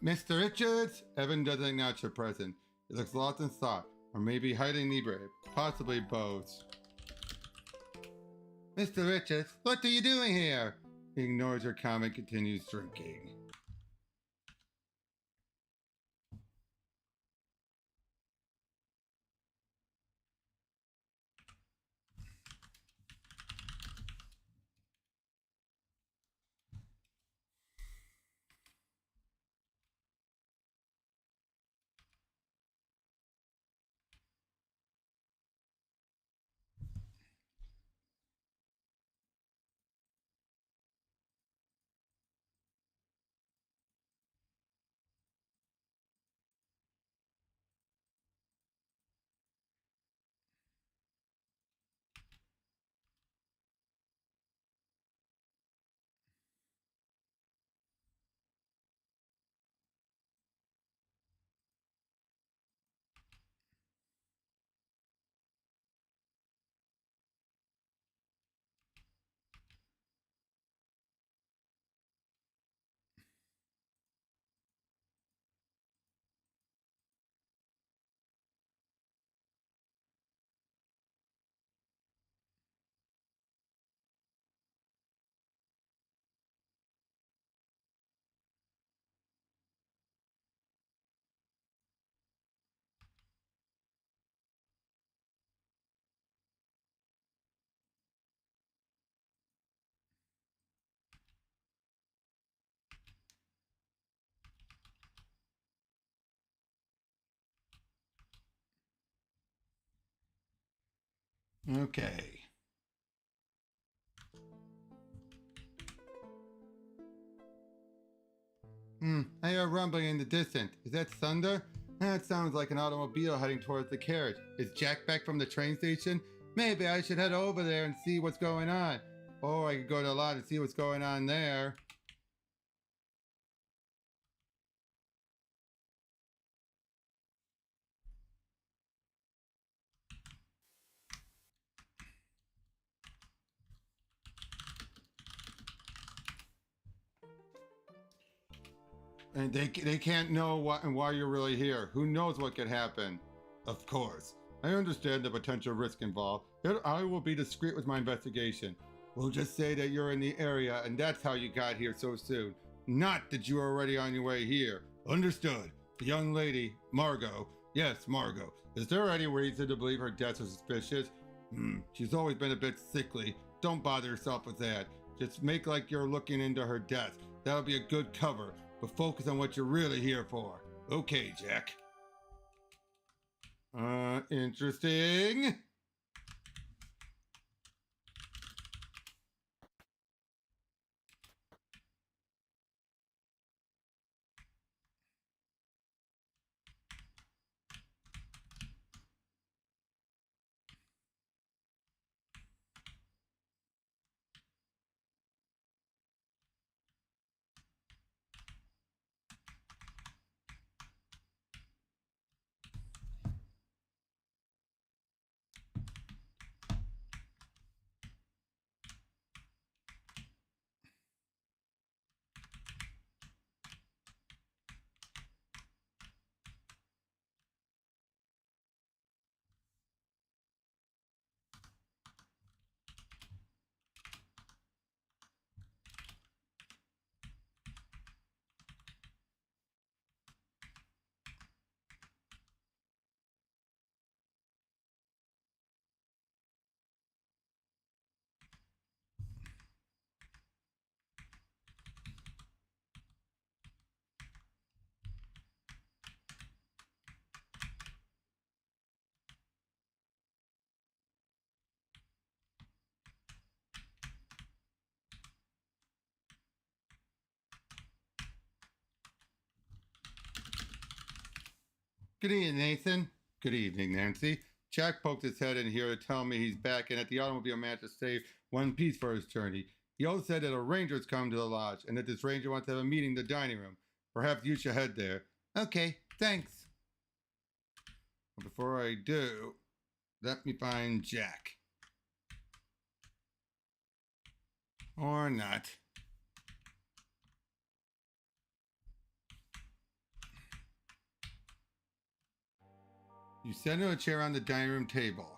Mr. Richards? Evan doesn't acknowledge your presence. He looks lost in thought, or maybe hiding inebriated. Possibly both. Mr. Richards, what are you doing here? He ignores your comment, continues drinking. Okay. I hear rumbling in the distance. Is that thunder? That sounds like an automobile heading towards the carriage. Is Jack back from the train station? Maybe I should head over there and see what's going on. Or I could go to the lot and see what's going on there. And they can't know why you're really here. Who knows what could happen? Of course. I understand the potential risk involved, yet I will be discreet with my investigation. We'll just say that you're in the area and that's how you got here so soon. Not that you were already on your way here. Understood. The young lady, Margot. Yes, Margot. Is there any reason to believe her death is suspicious? She's always been a bit sickly. Don't bother yourself with that. Just make like you're looking into her death. That'll be a good cover. But focus on what you're really here for. Okay, Jack. Interesting. Good evening, Nathan. Good evening, Nancy. Jack poked his head in here to tell me he's back and that the automobile managed to save one piece for his journey. He also said that a ranger's come to the lodge and that this ranger wants to have a meeting in the dining room. Perhaps you should head there. Okay, thanks. Before I do, let me find Jack. Or not. You send her a chair on the dining room table.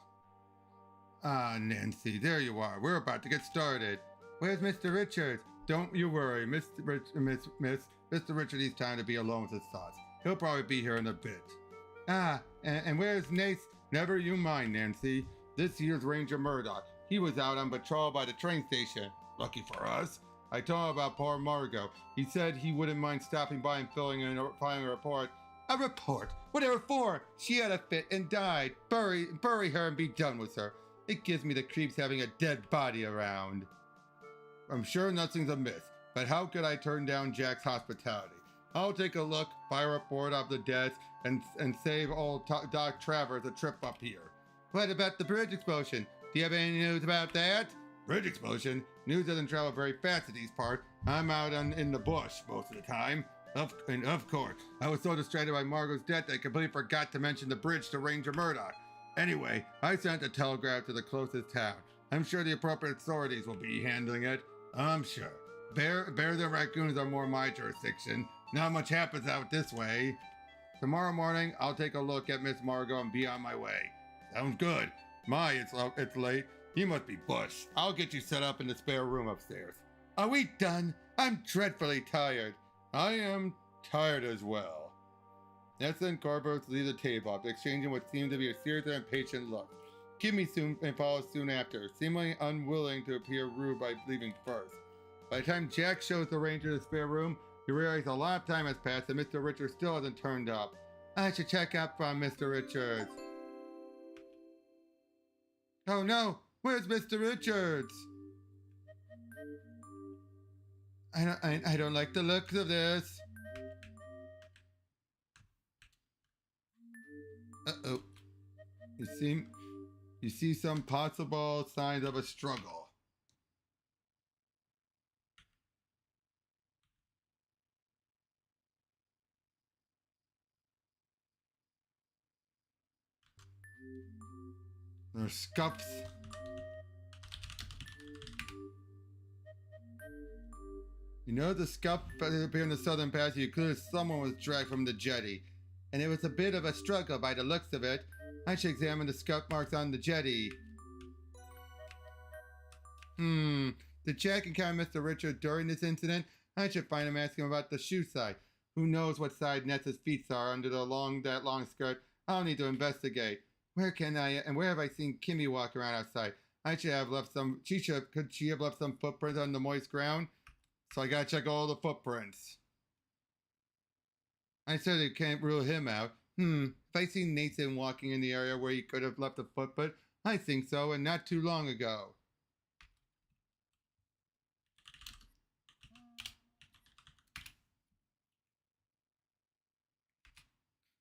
Ah, Nancy, there you are. We're about to get started. Where's Mr. Richards? Don't you worry, Mr. Richards needs time to be alone with his thoughts. He'll probably be here in a bit. And where's Nace? Never you mind, Nancy. This year's Ranger Murdoch. He was out on patrol by the train station. Lucky for us. I told him about poor Margot. He said he wouldn't mind stopping by and filing a report. A report? Whatever for? She had a fit and died. Bury her and be done with her. It gives me the creeps having a dead body around. I'm sure nothing's amiss, but how could I turn down Jack's hospitality? I'll take a look, buy a report off the desk, and save old Doc Travers a trip up here. What about the bridge explosion? Do you have any news about that? Bridge explosion? News doesn't travel very fast at these parts. I'm out in the bush most of the time. Of course, I was so distracted by Margot's death that I completely forgot to mention the bridge to Ranger Murdoch. Anyway, I sent a telegraph to the closest town. I'm sure the appropriate authorities will be handling it. I'm sure. Bears and raccoons are more my jurisdiction. Not much happens out this way. Tomorrow morning, I'll take a look at Miss Margot and be on my way. Sounds good. It's late. You must be Bush. I'll get you set up in the spare room upstairs. Are we done? I'm dreadfully tired. I am tired as well. Nessa and Corvus leave the table after exchanging what seemed to be a series of impatient looks. Kimmy soon follows soon after, seemingly unwilling to appear rude by leaving first. By the time Jack shows the ranger the spare room, you realize a lot of time has passed and Mr. Richards still hasn't turned up. I should check up on Mr. Richards. Oh no, where's Mr. Richards? I don't like the looks of this. Uh-oh. You see some possible signs of a struggle. There's scuffs. You know the scuff up here in the southern passage, clearly someone was dragged from the jetty. And it was a bit of a struggle by the looks of it. I should examine the scuff marks on the jetty. Did Jack encounter Mr. Richard during this incident? I should find him asking him about the shoe side. Who knows what side Nessa's feet are under that long skirt? I'll need to investigate. Where have I seen Kimmy walk around outside? Could she have left some footprints on the moist ground? So I gotta check all the footprints. I certainly can't rule him out. If I seen Nathan walking in the area where he could have left a footprint, I think so, and not too long ago.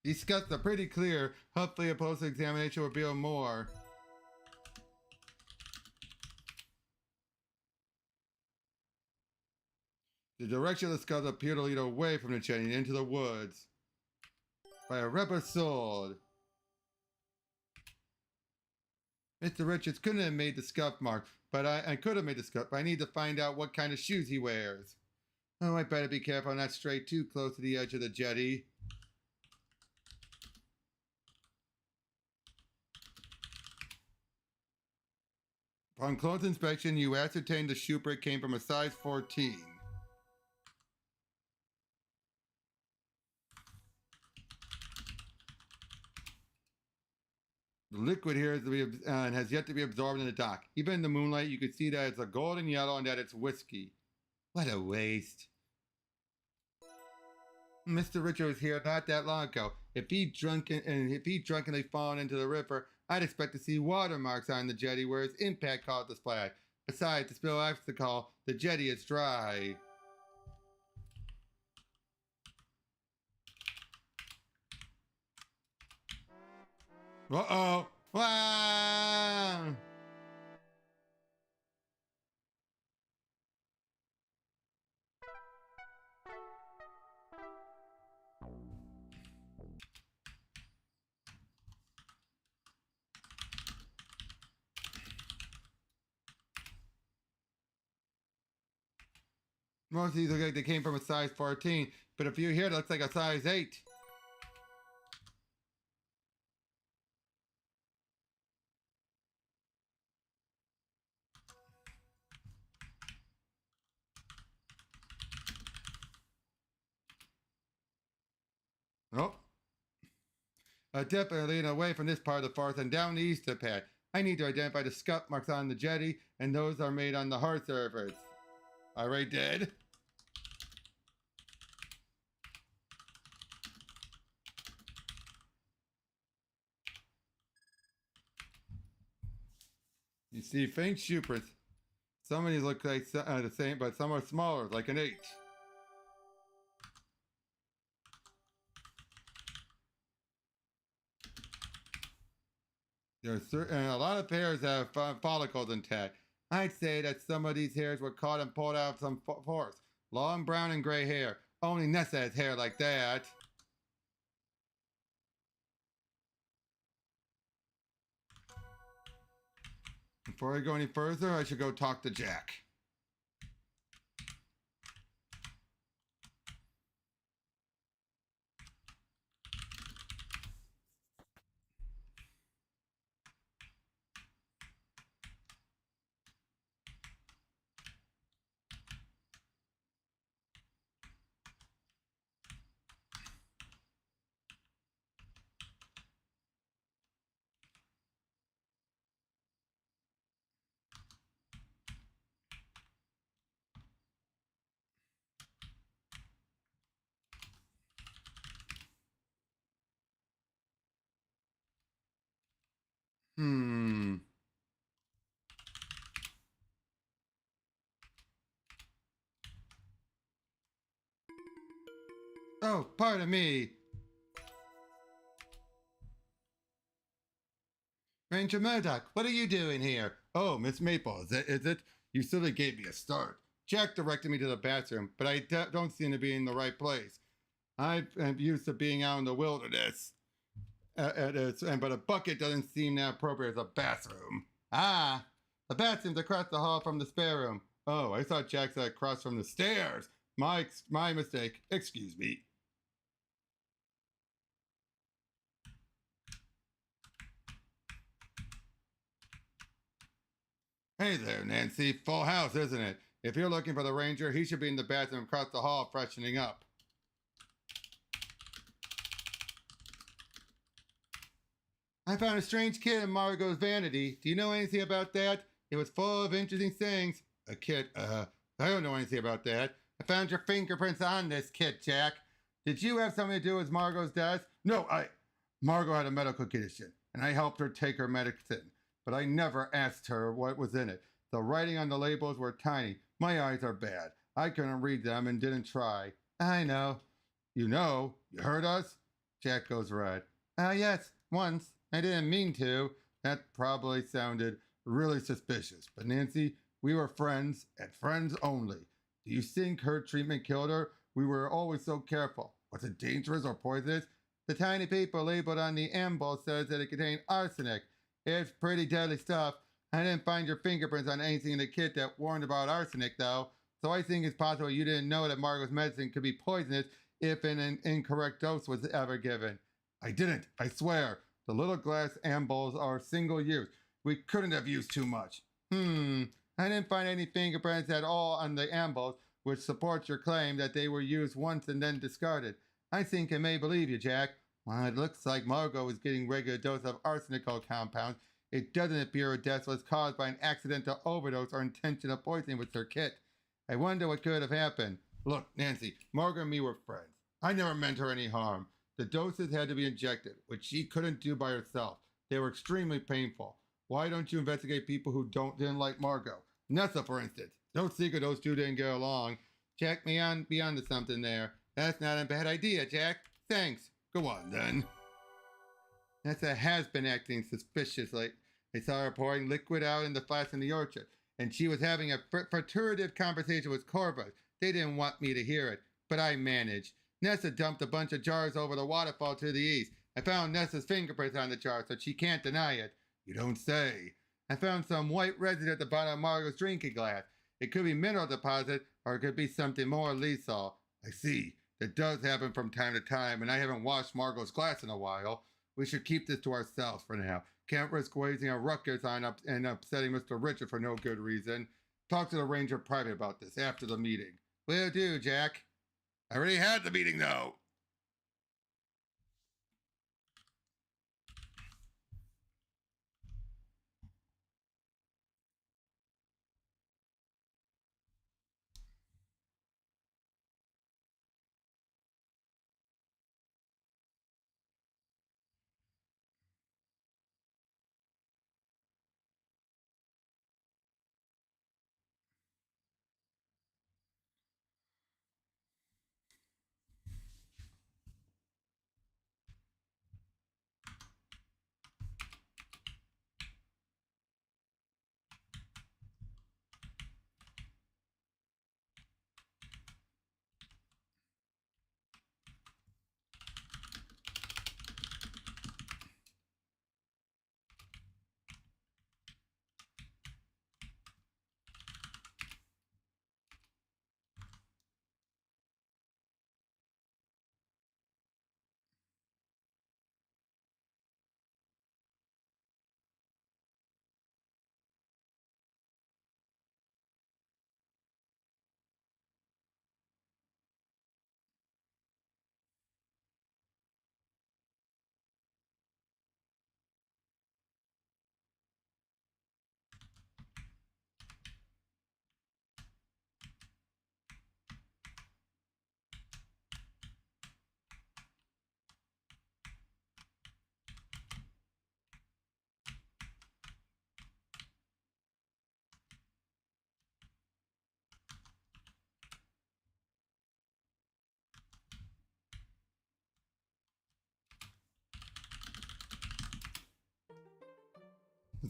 These scuffs are pretty clear. Hopefully a post examination will reveal more. The direction of the scuffs appear to lead away from the jetty and into the woods. By a rubber sword. Mr. Richards couldn't have made the scuff mark, but I could have made the scuff, but I need to find out what kind of shoes he wears. Oh, I better be careful not stray too close to the edge of the jetty. Upon close inspection, you ascertain the shoe print came from a size 14. The liquid here has yet to be absorbed in the dock. Even in the moonlight, you can see that it's a golden yellow and that it's whiskey. What a waste. Mr. Richard was here not that long ago. If he'd drunkenly fallen into the river, I'd expect to see watermarks on the jetty where his impact caused the splash. Besides, to spill obstacle, the jetty is dry. Uh-oh! Wow! Most of these look like they came from a size 14, but a few here looks like a size 8. Definitely away from this part of the forest and down the eastern path. I need to identify the scuff marks on the jetty, and those are made on the hard surface. Alright, dead. You see faint shoe prints. Some of these look like the same, but some are smaller, like an 8. And a lot of hairs have follicles intact. I'd say that some of these hairs were caught and pulled out of some forest. Long brown and gray hair. Only Nessa has hair like that. Before I go any further, I should go talk to Jack. Hmm. Oh, pardon me. Ranger Murdoch, what are you doing here? Oh, Miss Maple, is it? You silly gave me a start. Jack directed me to the bathroom, but I don't seem to be in the right place. I'm used to being out in the wilderness. But a bucket doesn't seem that appropriate as a bathroom. Ah, the bathroom's across the hall from the spare room. Oh, I thought Jack said across from the stairs. My mistake. Excuse me. Hey there, Nancy. Full house, isn't it? If you're looking for the ranger, he should be in the bathroom across the hall freshening up. I found a strange kit in Margot's vanity. Do you know anything about that? It was full of interesting things. A kit, I don't know anything about that. I found your fingerprints on this kit, Jack. Did you have something to do with Margot's death? No, Margot had a medical condition, and I helped her take her medicine. But I never asked her what was in it. The writing on the labels were tiny. My eyes are bad. I couldn't read them and didn't try. I know. You know? You heard us? Jack goes red. Yes, once. I didn't mean to. That probably sounded really suspicious. But Nancy, we were friends, and friends only. Do you think her treatment killed her? We were always so careful. Was it dangerous or poisonous? The tiny paper labeled on the amble says that it contained arsenic. It's pretty deadly stuff. I didn't find your fingerprints on anything in the kit that warned about arsenic, though. So I think it's possible you didn't know that Margot's medicine could be poisonous if an incorrect dose was ever given. I didn't, I swear. The little glass ambles are single use. We couldn't have used too much. I didn't find any fingerprints at all on the ambles, which supports your claim that they were used once and then discarded. I think I may believe you, Jack. While it looks like Margot was getting regular dose of arsenical compounds, it doesn't appear her death was caused by an accidental overdose or intentional poisoning with her kit. I wonder what could have happened. Look, Nancy, Margot and me were friends. I never meant her any harm. The doses had to be injected, which she couldn't do by herself. They were extremely painful. Why don't you investigate people who didn't like Margot? Nessa, for instance. No secret those two didn't get along. Jack may be onto something there. That's not a bad idea, Jack. Thanks. Go on, then. Nessa has been acting suspiciously. I saw her pouring liquid out in the flask in the orchard, and she was having a furtive conversation with Corvus. They didn't want me to hear it, but I managed. Nessa dumped a bunch of jars over the waterfall to the east. I found Nessa's fingerprints on the jar, so she can't deny it. You don't say. I found some white residue at the bottom of Margot's drinking glass. It could be mineral deposit, or it could be something more lethal. I see. That does happen from time to time, and I haven't washed Margot's glass in a while. We should keep this to ourselves for now. Can't risk raising a ruckus on and upsetting Mr. Richard for no good reason. Talk to the ranger private about this after the meeting. Will do, Jack. I already had the meeting, though.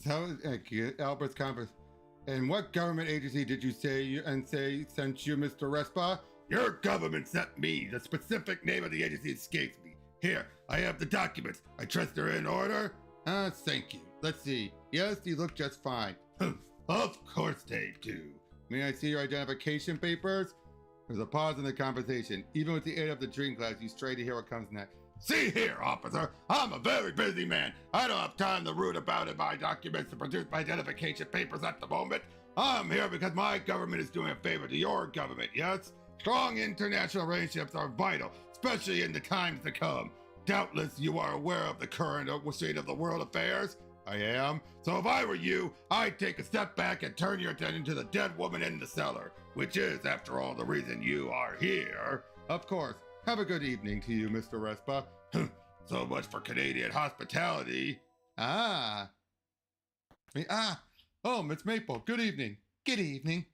So, Albert's conference. And what government agency did you say sent you, Mr. Respa? Your government sent me. The specific name of the agency escapes me. Here, I have the documents. I trust they're in order. Thank you. Let's see. Yes, you look just fine. Of course they do. May I see your identification papers? There's a pause in the conversation. Even with the aid of the dream class, you stray to hear what comes next. See here, officer. I'm a very busy man. I don't have time to root about in my documents to produce my identification papers at the moment. I'm here because my government is doing a favor to your government, yes? Strong international relationships are vital, especially in the times to come. Doubtless you are aware of the current state of the world affairs. I am. So if I were you, I'd take a step back and turn your attention to the dead woman in the cellar, which is, after all, the reason you are here. Of course. Have a good evening to you, Mr. Respa. So much for Canadian hospitality. Oh, Miss Maple, good evening. Good evening.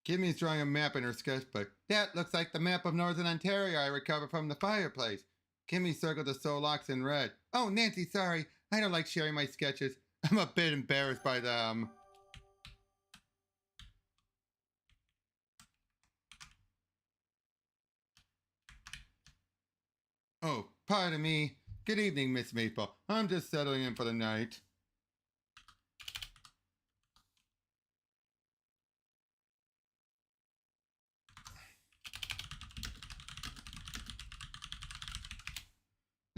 Kimmy's drawing a map in her sketchbook. That looks like the map of Northern Ontario I recovered from the fireplace. Kimmy circled the Solux in red. Oh, Nancy, sorry. I don't like sharing my sketches. I'm a bit embarrassed by them. Oh, pardon me. Good evening, Miss Maple. I'm just settling in for the night.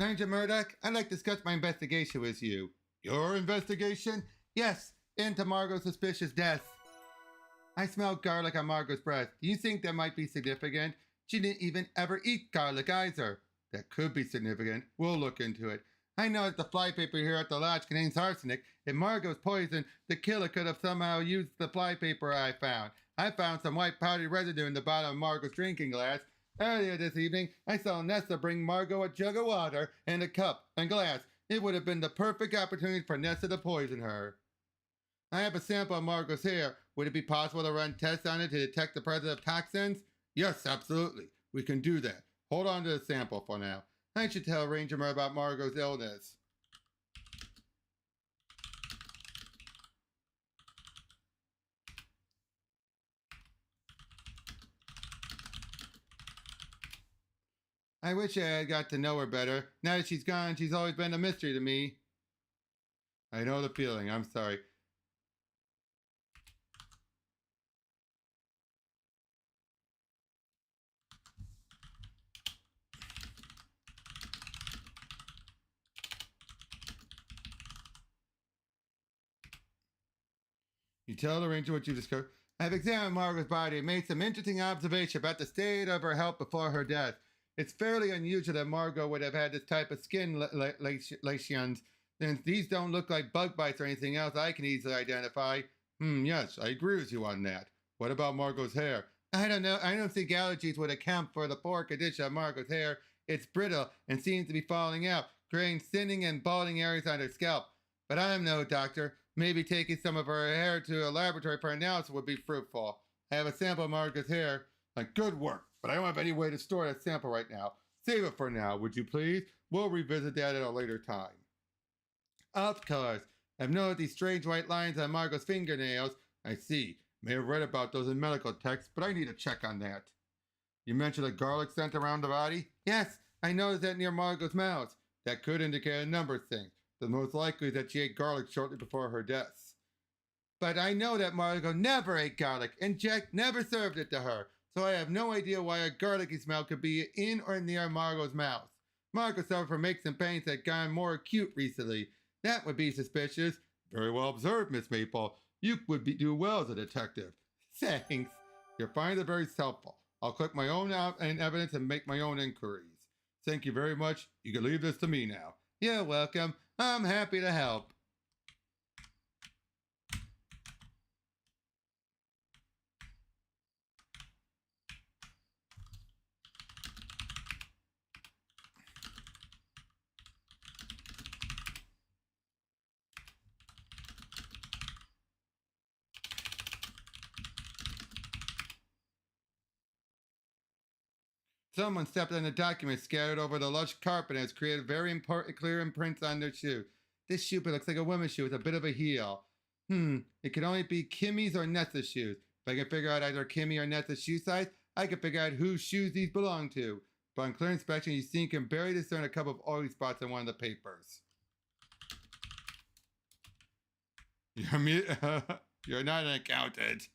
Ranger Murdoch, I'd like to discuss my investigation with you. Your investigation? Yes, into Margot's suspicious death. I smell garlic on Margot's breath. Do you think that might be significant? She didn't even ever eat garlic either. That could be significant. We'll look into it. I know that the flypaper here at the lodge contains arsenic. If Margot's poisoned, the killer could have somehow used the flypaper I found. I found some white powdery residue in the bottom of Margot's drinking glass. Earlier this evening, I saw Nessa bring Margot a jug of water and a cup and glass. It would have been the perfect opportunity for Nessa to poison her. I have a sample of Margot's hair. Would it be possible to run tests on it to detect the presence of toxins? Yes, absolutely. We can do that. Hold on to the sample for now. I should tell Ranger more about Margot's illness. I wish I had got to know her better. Now that she's gone, she's always been a mystery to me. I know the feeling. I'm sorry. You tell the ranger what you discovered. I've examined Margot's body and made some interesting observations about the state of her health before her death. It's fairly unusual that Margot would have had this type of skin lesions, since these don't look like bug bites or anything else I can easily identify. Yes, I agree with you on that. What about Margot's hair? I don't know. I don't think allergies would account for the poor condition of Margot's hair. It's brittle and seems to be falling out, creating thinning and balding areas on her scalp. But I'm no doctor. Maybe taking some of her hair to a laboratory for analysis would be fruitful. I have a sample of Margot's hair. Good work, but I don't have any way to store that sample right now. Save it for now, would you please? We'll revisit that at a later time. Of course. I've noticed these strange white lines on Margot's fingernails. I see. May have read about those in medical texts, but I need to check on that. You mentioned a garlic scent around the body? Yes, I noticed that near Margot's mouth. That could indicate a number of things. The most likely is that she ate garlic shortly before her death. But I know that Margot never ate garlic, and Jack never served it to her, so I have no idea why a garlicky smell could be in or near Margot's mouth. Margot suffered from aches and pains that had gone more acute recently. That would be suspicious. Very well observed, Miss Maple. You would do well as a detective. Thanks. Your findings are very helpful. I'll collect my own evidence and make my own inquiries. Thank you very much. You can leave this to me now. You're welcome. I'm happy to help. Someone stepped on a document scattered over the lush carpet and has created very important, clear imprints on their shoe. This shoe looks like a woman's shoe with a bit of a heel. It could only be Kimmy's or Nessa's shoes. If I can figure out either Kimmy or Nessa's shoe size, I can figure out whose shoes these belong to. But on clear inspection, you can barely discern a couple of oily spots on one of the papers. You're not an accountant.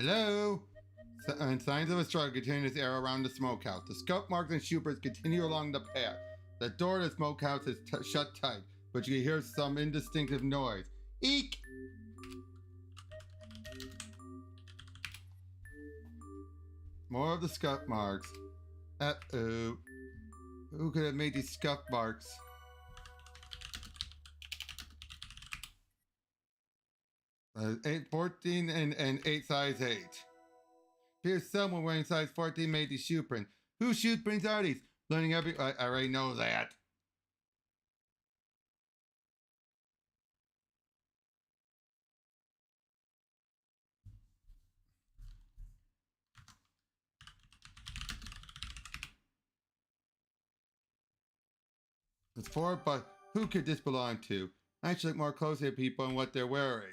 Hello? And signs of a struggle continue this air around the smokehouse. The scuff marks and shoopers continue along the path. The door of the smokehouse is shut tight, but you can hear some indistinctive noise. Eek! More of the scuff marks. Uh-oh. Who could have made these scuff marks? Uh, 14 and 8 size 8. Here's someone wearing size 14 made these shoe prints. Whose shoe prints are these? Learning I already know that. It's 4, but who could this belong to? I should look more closely at people and what they're wearing.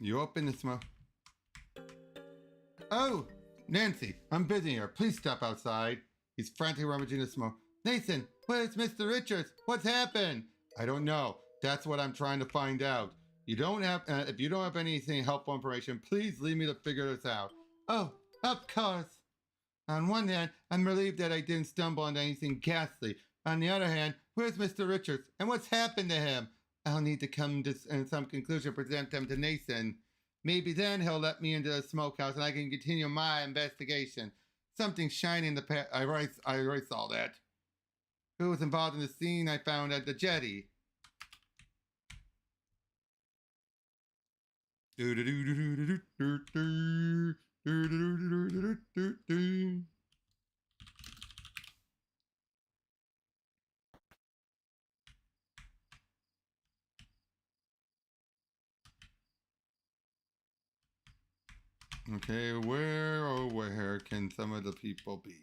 You open the smoke. Oh, Nancy, I'm busy here. Please step outside. He's frantically rummaging the smoke. Nathan, where's Mr. Richards? What's happened? I don't know. That's what I'm trying to find out. If you don't have anything helpful information, please leave me to figure this out. Oh, of course. On one hand, I'm relieved that I didn't stumble into anything ghastly. On the other hand, where's Mr. Richards? And what's happened to him? I'll need to come to some conclusion, present them to Nathan. Maybe then he'll let me into the smokehouse and I can continue my investigation. Something shiny in the past. I already saw that. Who was involved in the scene I found at the jetty? Okay, where can some of the people be?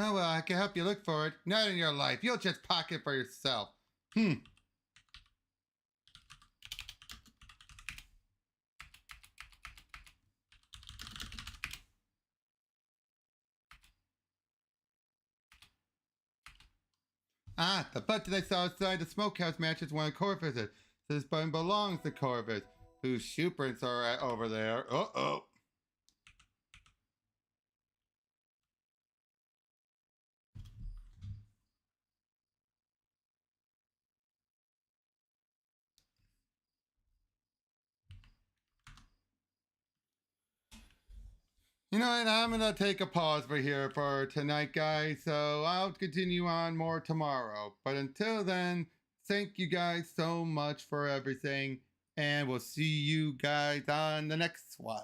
Oh, well, I can help you look for it. Not in your life. You'll just pocket it for yourself. Ah, the butt that I saw outside the smokehouse matches one of Corvus's. This button belongs to Corvus, whose shoe prints are over there. Uh-oh. You know what? I'm going to take a pause for here for tonight, guys. So I'll continue on more tomorrow. But until then, thank you guys so much for everything. And we'll see you guys on the next one.